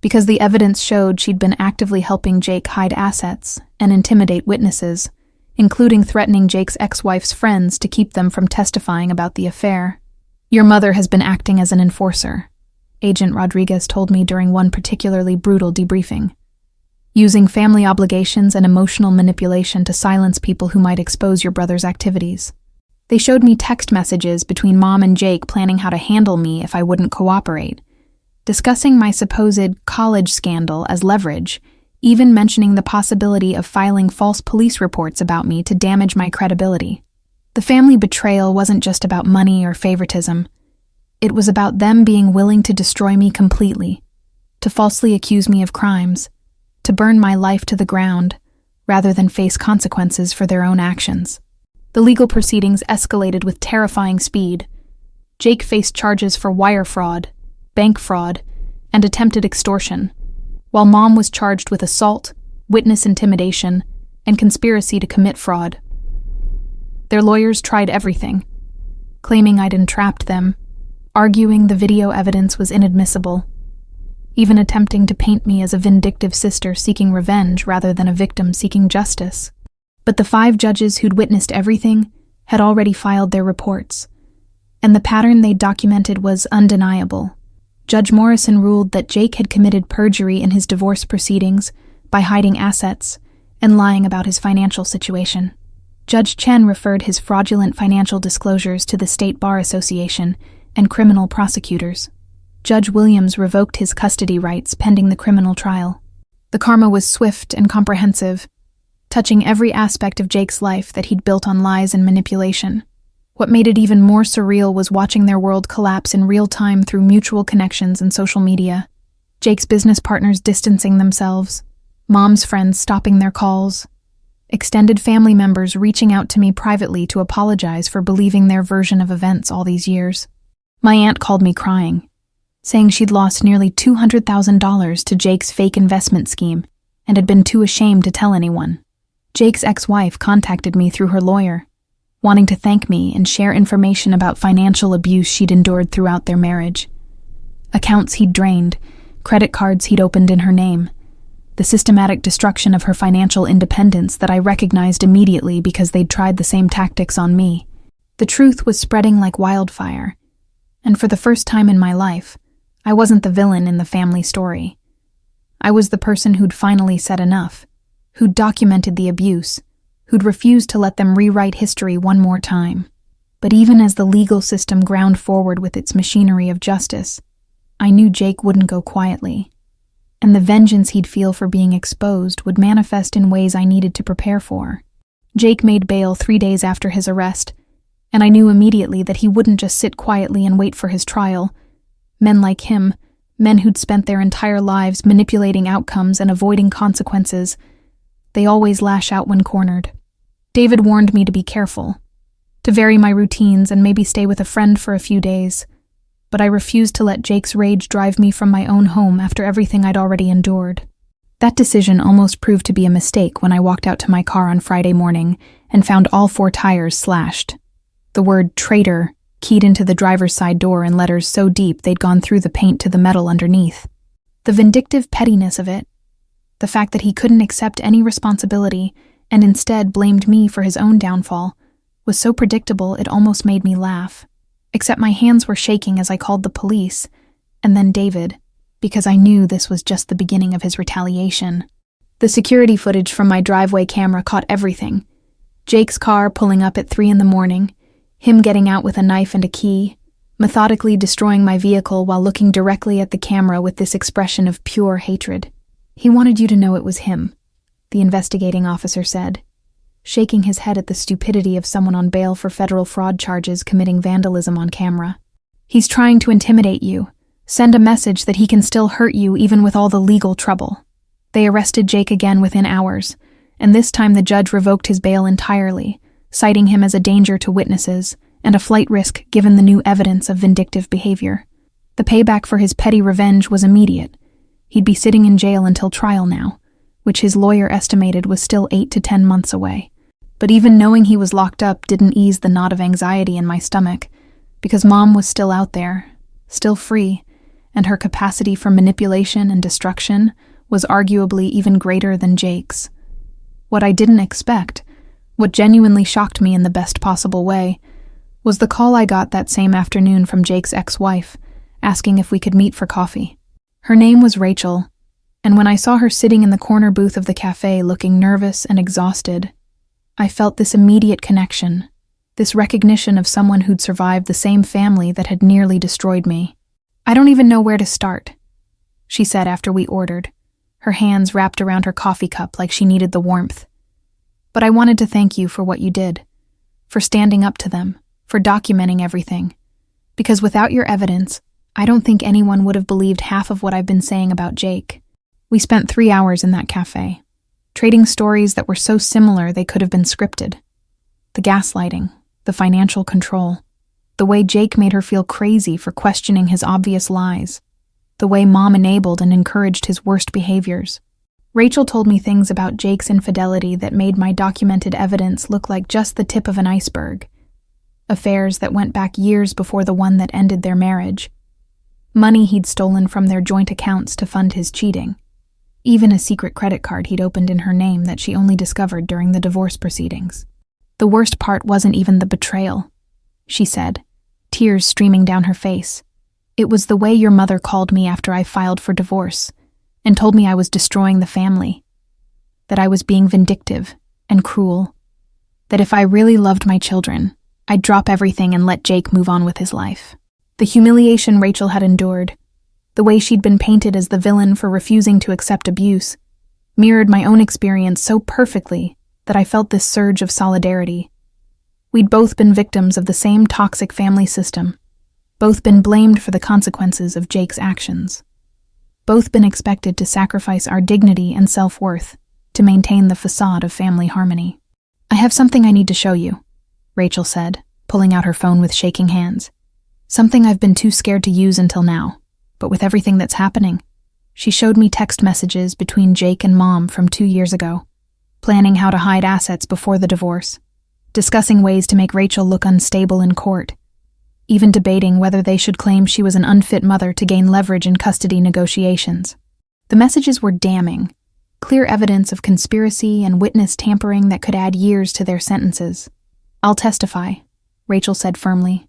because the evidence showed she'd been actively helping Jake hide assets and intimidate witnesses, including threatening Jake's ex-wife's friends to keep them from testifying about the affair. "Your mother has been acting as an enforcer," Agent Rodriguez told me during one particularly brutal debriefing, "using family obligations and emotional manipulation to silence people who might expose your brother's activities." They showed me text messages between Mom and Jake planning how to handle me if I wouldn't cooperate, discussing my supposed college scandal as leverage, even mentioning the possibility of filing false police reports about me to damage my credibility. The family betrayal wasn't just about money or favoritism. It was about them being willing to destroy me completely, to falsely accuse me of crimes, to burn my life to the ground, rather than face consequences for their own actions. The legal proceedings escalated with terrifying speed. Jake faced charges for wire fraud, bank fraud, and attempted extortion, while Mom was charged with assault, witness intimidation, and conspiracy to commit fraud. Their lawyers tried everything, claiming I'd entrapped them, arguing the video evidence was inadmissible, even attempting to paint me as a vindictive sister seeking revenge rather than a victim seeking justice. But the 5 judges who'd witnessed everything had already filed their reports, and the pattern they'd documented was undeniable. Judge Morrison ruled that Jake had committed perjury in his divorce proceedings by hiding assets and lying about his financial situation. Judge Chen referred his fraudulent financial disclosures to the State Bar Association and criminal prosecutors. Judge Williams revoked his custody rights pending the criminal trial. The karma was swift and comprehensive, touching every aspect of Jake's life that he'd built on lies and manipulation. What made it even more surreal was watching their world collapse in real time through mutual connections and social media. Jake's business partners distancing themselves, Mom's friends stopping their calls, extended family members reaching out to me privately to apologize for believing their version of events all these years. My aunt called me crying, saying she'd lost nearly $200,000 to Jake's fake investment scheme and had been too ashamed to tell anyone. Jake's ex-wife contacted me through her lawyer, wanting to thank me and share information about financial abuse she'd endured throughout their marriage. Accounts he'd drained, credit cards he'd opened in her name, the systematic destruction of her financial independence that I recognized immediately because they'd tried the same tactics on me. The truth was spreading like wildfire, and for the first time in my life, I wasn't the villain in the family story. I was the person who'd finally said enough, who'd documented the abuse, who'd refused to let them rewrite history one more time. But even as the legal system ground forward with its machinery of justice, I knew Jake wouldn't go quietly, and the vengeance he'd feel for being exposed would manifest in ways I needed to prepare for. Jake made bail 3 days after his arrest, and I knew immediately that he wouldn't just sit quietly and wait for his trial. Men like him, men who'd spent their entire lives manipulating outcomes and avoiding consequences, they always lash out when cornered. David warned me to be careful, to vary my routines and maybe stay with a friend for a few days, but I refused to let Jake's rage drive me from my own home after everything I'd already endured. That decision almost proved to be a mistake when I walked out to my car on Friday morning and found all 4 tires slashed. The word traitor keyed into the driver's side door in letters so deep they'd gone through the paint to the metal underneath. The vindictive pettiness of it, the fact that he couldn't accept any responsibility and instead blamed me for his own downfall, was so predictable it almost made me laugh. Except my hands were shaking as I called the police, and then David, because I knew this was just the beginning of his retaliation. The security footage from my driveway camera caught everything. Jake's car pulling up at 3 a.m, him getting out with a knife and a key, methodically destroying my vehicle while looking directly at the camera with this expression of pure hatred. "He wanted you to know it was him," the investigating officer said, shaking his head at the stupidity of someone on bail for federal fraud charges committing vandalism on camera. "He's trying to intimidate you, send a message that he can still hurt you even with all the legal trouble." They arrested Jake again within hours, and this time the judge revoked his bail entirely, citing him as a danger to witnesses and a flight risk given the new evidence of vindictive behavior. The payback for his petty revenge was immediate. He'd be sitting in jail until trial now, which his lawyer estimated was still 8 to 10 months away. But even knowing he was locked up didn't ease the knot of anxiety in my stomach, because Mom was still out there, still free, and her capacity for manipulation and destruction was arguably even greater than Jake's. What I didn't expect, what genuinely shocked me in the best possible way, was the call I got that same afternoon from Jake's ex-wife, asking if we could meet for coffee. Her name was Rachel, and when I saw her sitting in the corner booth of the cafe looking nervous and exhausted, I felt this immediate connection, this recognition of someone who'd survived the same family that had nearly destroyed me. "I don't even know where to start," she said after we ordered, her hands wrapped around her coffee cup like she needed the warmth. "But I wanted to thank you for what you did, for standing up to them, for documenting everything. Because without your evidence, I don't think anyone would have believed half of what I've been saying about Jake." We spent 3 hours in that cafe, trading stories that were so similar they could have been scripted. The gaslighting, the financial control, the way Jake made her feel crazy for questioning his obvious lies, the way Mom enabled and encouraged his worst behaviors. Rachel told me things about Jake's infidelity that made my documented evidence look like just the tip of an iceberg. Affairs that went back years before the one that ended their marriage. Money he'd stolen from their joint accounts to fund his cheating. Even a secret credit card he'd opened in her name that she only discovered during the divorce proceedings. "The worst part wasn't even the betrayal," she said, tears streaming down her face. "It was the way your mother called me after I filed for divorce and told me I was destroying the family, that I was being vindictive and cruel, that if I really loved my children, I'd drop everything and let Jake move on with his life." The humiliation Rachel had endured, the way she'd been painted as the villain for refusing to accept abuse, mirrored my own experience so perfectly that I felt this surge of solidarity. We'd both been victims of the same toxic family system, both been blamed for the consequences of Jake's actions, both been expected to sacrifice our dignity and self-worth to maintain the facade of family harmony. "I have something I need to show you," Rachel said, pulling out her phone with shaking hands. "Something I've been too scared to use until now. But with everything that's happening," she showed me text messages between Jake and Mom from 2 years ago, planning how to hide assets before the divorce, discussing ways to make Rachel look unstable in court, even debating whether they should claim she was an unfit mother to gain leverage in custody negotiations. The messages were damning, clear evidence of conspiracy and witness tampering that could add years to their sentences. "I'll testify," Rachel said firmly.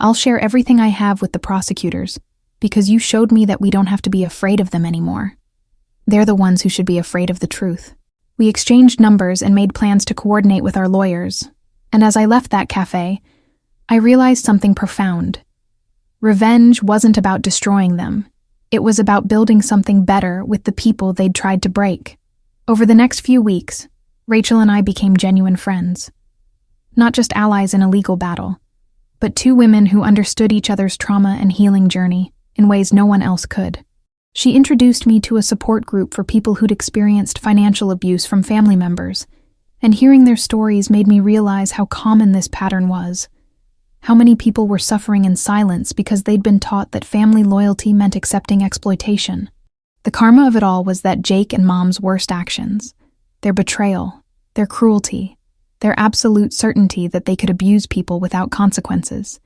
"I'll share everything I have with the prosecutors, because you showed me that we don't have to be afraid of them anymore. They're the ones who should be afraid of the truth." We exchanged numbers and made plans to coordinate with our lawyers, and as I left that cafe, I realized something profound. Revenge wasn't about destroying them. It was about building something better with the people they'd tried to break. Over the next few weeks, Rachel and I became genuine friends. Not just allies in a legal battle, but 2 women who understood each other's trauma and healing journey in ways no one else could. She introduced me to a support group for people who'd experienced financial abuse from family members, and hearing their stories made me realize how common this pattern was. How many people were suffering in silence because they'd been taught that family loyalty meant accepting exploitation. The karma of it all was that Jake and Mom's worst actions, their betrayal, their cruelty, their absolute certainty that they could abuse people without consequences,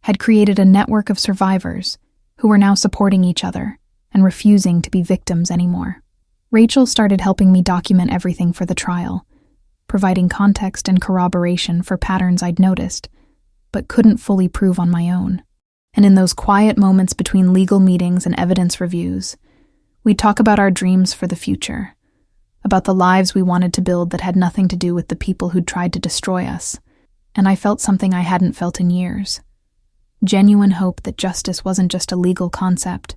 had created a network of survivors who were now supporting each other and refusing to be victims anymore. Rachel started helping me document everything for the trial, providing context and corroboration for patterns I'd noticed, but couldn't fully prove on my own. And in those quiet moments between legal meetings and evidence reviews, we'd talk about our dreams for the future, about the lives we wanted to build that had nothing to do with the people who'd tried to destroy us, and I felt something I hadn't felt in years. Genuine hope that justice wasn't just a legal concept,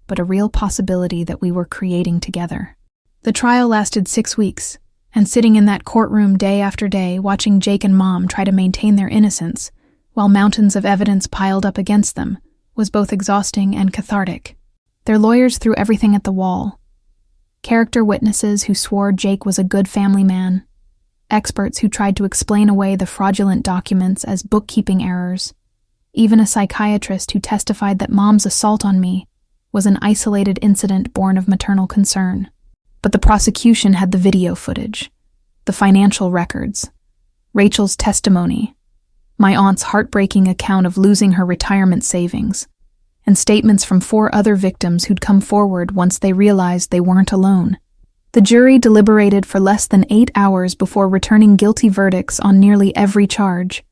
but a real possibility that we were creating together. The trial lasted 6 weeks, and sitting in that courtroom day after day, watching Jake and Mom try to maintain their innocence, while mountains of evidence piled up against them, was both exhausting and cathartic. Their lawyers threw everything at the wall. Character witnesses who swore Jake was a good family man, experts who tried to explain away the fraudulent documents as bookkeeping errors, even a psychiatrist who testified that Mom's assault on me was an isolated incident born of maternal concern. But the prosecution had the video footage, the financial records, Rachel's testimony, my aunt's heartbreaking account of losing her retirement savings, and statements from 4 other victims who'd come forward once they realized they weren't alone. The jury deliberated for less than 8 hours before returning guilty verdicts on nearly every charge: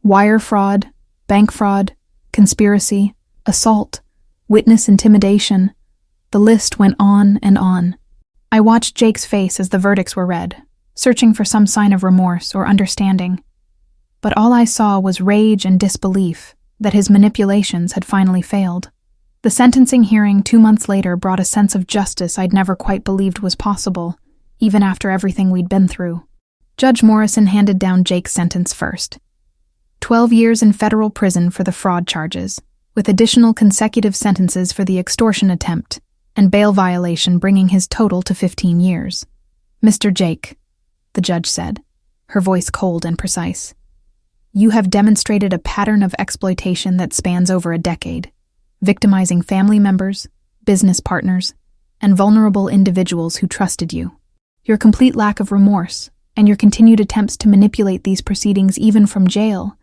wire fraud, bank fraud, conspiracy, assault, witness intimidation. The list went on and on. I watched Jake's face as the verdicts were read, searching for some sign of remorse or understanding. But all I saw was rage and disbelief that his manipulations had finally failed. The sentencing hearing 2 months later brought a sense of justice I'd never quite believed was possible, even after everything we'd been through. Judge Morrison handed down Jake's sentence first. 12 years in federal prison for the fraud charges, with additional consecutive sentences for the extortion attempt and bail violation, bringing his total to 15 years. "Mr. Jake," the judge said, her voice cold and precise, "you have demonstrated a pattern of exploitation that spans over a decade, victimizing family members, business partners, and vulnerable individuals who trusted you. Your complete lack of remorse and your continued attempts to manipulate these proceedings even from jail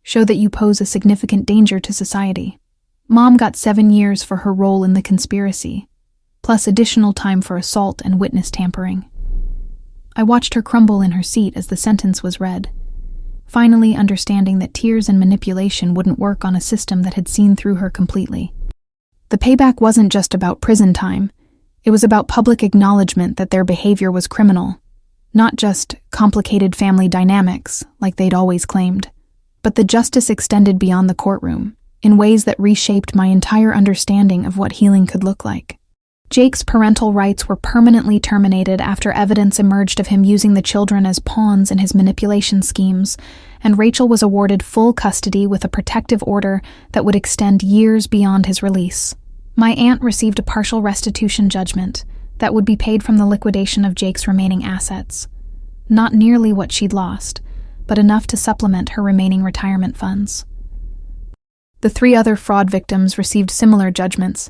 show that you pose a significant danger to society. Mom got 7 years for her role in the conspiracy, plus additional time for assault and witness tampering." I watched her crumble in her seat as the sentence was read, finally understanding that tears and manipulation wouldn't work on a system that had seen through her completely. The payback wasn't just about prison time, it was about public acknowledgement that their behavior was criminal, not just complicated family dynamics like they'd always claimed, but the justice extended beyond the courtroom in ways that reshaped my entire understanding of what healing could look like. Jake's parental rights were permanently terminated after evidence emerged of him using the children as pawns in his manipulation schemes, and Rachel was awarded full custody with a protective order that would extend years beyond his release. My aunt received a partial restitution judgment that would be paid from the liquidation of Jake's remaining assets. Not nearly what she'd lost, but enough to supplement her remaining retirement funds. The 3 other fraud victims received similar judgments,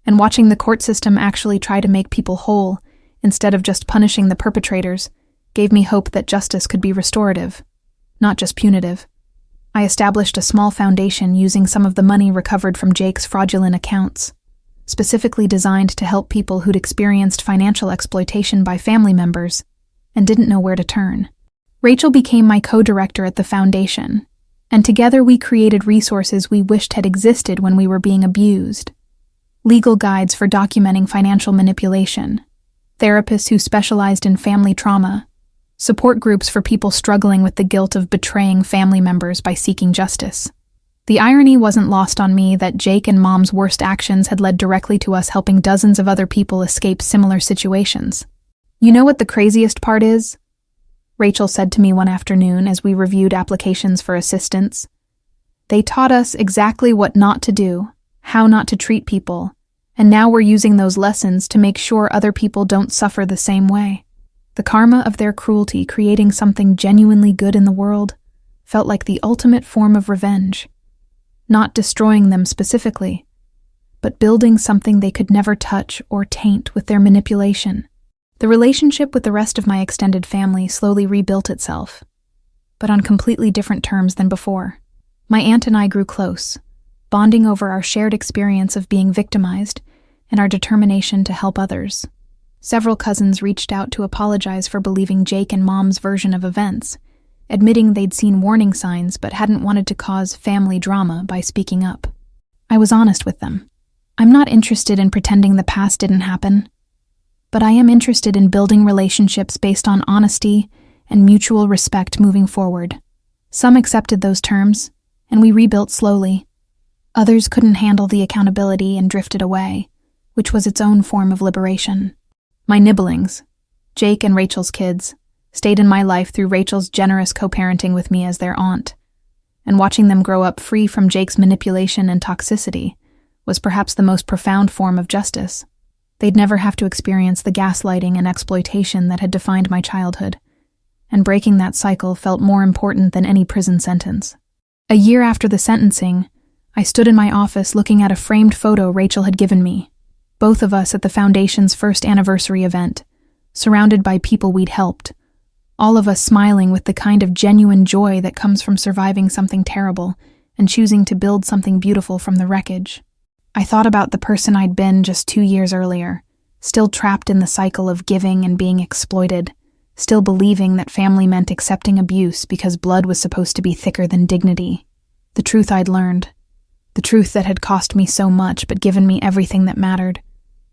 and watching the court system actually try to make people whole instead of just punishing the perpetrators gave me hope that justice could be restorative, not just punitive. I established a small foundation using some of the money recovered from Jake's fraudulent accounts, specifically designed to help people who'd experienced financial exploitation by family members and didn't know where to turn. Rachel became my co-director at the foundation, and together we created resources we wished had existed when we were being abused. Legal guides for documenting financial manipulation, therapists who specialized in family trauma, support groups for people struggling with the guilt of betraying family members by seeking justice. The irony wasn't lost on me that Jake and Mom's worst actions had led directly to us helping dozens of other people escape similar situations. "You know what the craziest part is?" Rachel said to me one afternoon as we reviewed applications for assistance. "They taught us exactly what not to do, how not to treat people, and now we're using those lessons to make sure other people don't suffer the same way." The karma of their cruelty creating something genuinely good in the world felt like the ultimate form of revenge. Not destroying them specifically, but building something they could never touch or taint with their manipulation. The relationship with the rest of my extended family slowly rebuilt itself, but on completely different terms than before. My aunt and I grew close, bonding over our shared experience of being victimized and our determination to help others. Several cousins reached out to apologize for believing Jake and Mom's version of events, admitting they'd seen warning signs but hadn't wanted to cause family drama by speaking up. I was honest with them. I'm not interested in pretending the past didn't happen, but I am interested in building relationships based on honesty and mutual respect moving forward. Some accepted those terms, and we rebuilt slowly. Others couldn't handle the accountability and drifted away, which was its own form of liberation. My nibblings, Jake and Rachel's kids, stayed in my life through Rachel's generous co-parenting with me as their aunt, and watching them grow up free from Jake's manipulation and toxicity was perhaps the most profound form of justice. They'd never have to experience the gaslighting and exploitation that had defined my childhood, and breaking that cycle felt more important than any prison sentence. A year after the sentencing, I stood in my office looking at a framed photo Rachel had given me, both of us at the Foundation's first anniversary event, surrounded by people we'd helped, all of us smiling with the kind of genuine joy that comes from surviving something terrible and choosing to build something beautiful from the wreckage. I thought about the person I'd been just 2 years earlier, still trapped in the cycle of giving and being exploited, still believing that family meant accepting abuse because blood was supposed to be thicker than dignity. The truth I'd learned, the truth that had cost me so much but given me everything that mattered,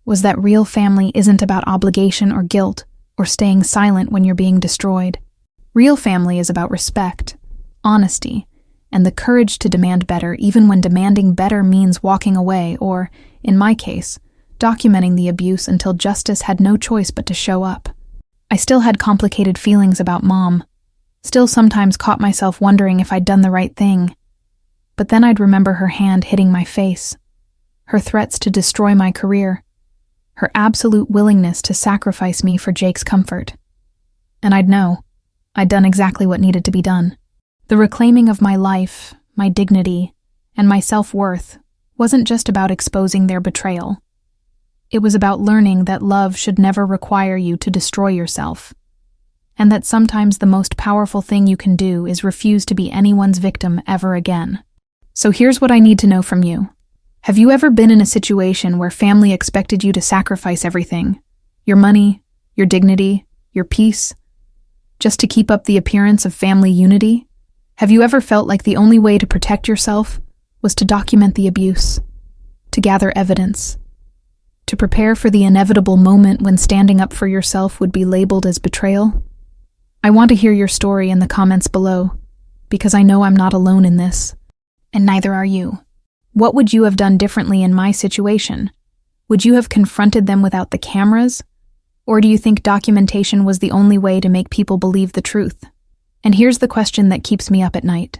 was that real family isn't about obligation or guilt or staying silent when you're being destroyed. Real family is about respect, honesty, and the courage to demand better even when demanding better means walking away or, in my case, documenting the abuse until justice had no choice but to show up. I still had complicated feelings about Mom, still sometimes caught myself wondering if I'd done the right thing. But then I'd remember her hand hitting my face, her threats to destroy my career, her absolute willingness to sacrifice me for Jake's comfort. And I'd know I'd done exactly what needed to be done. The reclaiming of my life, my dignity, and my self-worth wasn't just about exposing their betrayal. It was about learning that love should never require you to destroy yourself, and that sometimes the most powerful thing you can do is refuse to be anyone's victim ever again. So here's what I need to know from you. Have you ever been in a situation where family expected you to sacrifice everything? Your money, your dignity, your peace, just to keep up the appearance of family unity? Have you ever felt like the only way to protect yourself was to document the abuse, to gather evidence, to prepare for the inevitable moment when standing up for yourself would be labeled as betrayal? I want to hear your story in the comments below, because I know I'm not alone in this, and neither are you. What would you have done differently in my situation? Would you have confronted them without the cameras? Or do you think documentation was the only way to make people believe the truth? And here's the question that keeps me up at night.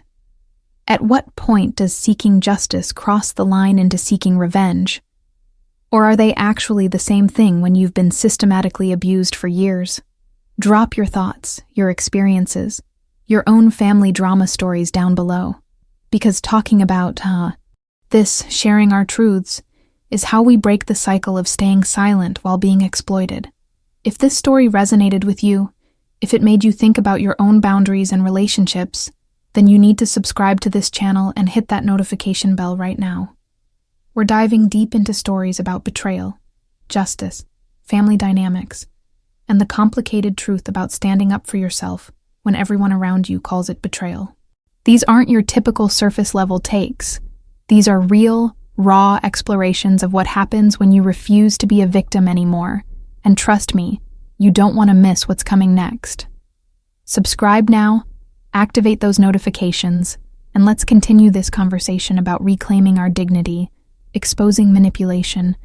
At what point does seeking justice cross the line into seeking revenge? Or are they actually the same thing when you've been systematically abused for years? Drop your thoughts, your experiences, your own family drama stories down below. Because talking about, sharing our truths, is how we break the cycle of staying silent while being exploited. If this story resonated with you, if it made you think about your own boundaries and relationships, then you need to subscribe to this channel and hit that notification bell right now. We're diving deep into stories about betrayal, justice, family dynamics, and the complicated truth about standing up for yourself when everyone around you calls it betrayal. These aren't your typical surface-level takes. These are real, raw explorations of what happens when you refuse to be a victim anymore. And trust me, you don't want to miss what's coming next. Subscribe now, activate those notifications, and let's continue this conversation about reclaiming our dignity, exposing manipulation,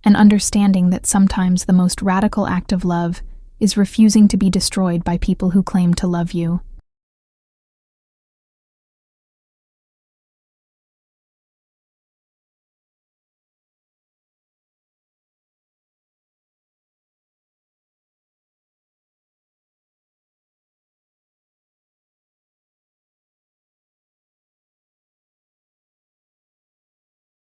and understanding that sometimes the most radical act of love is refusing to be destroyed by people who claim to love you.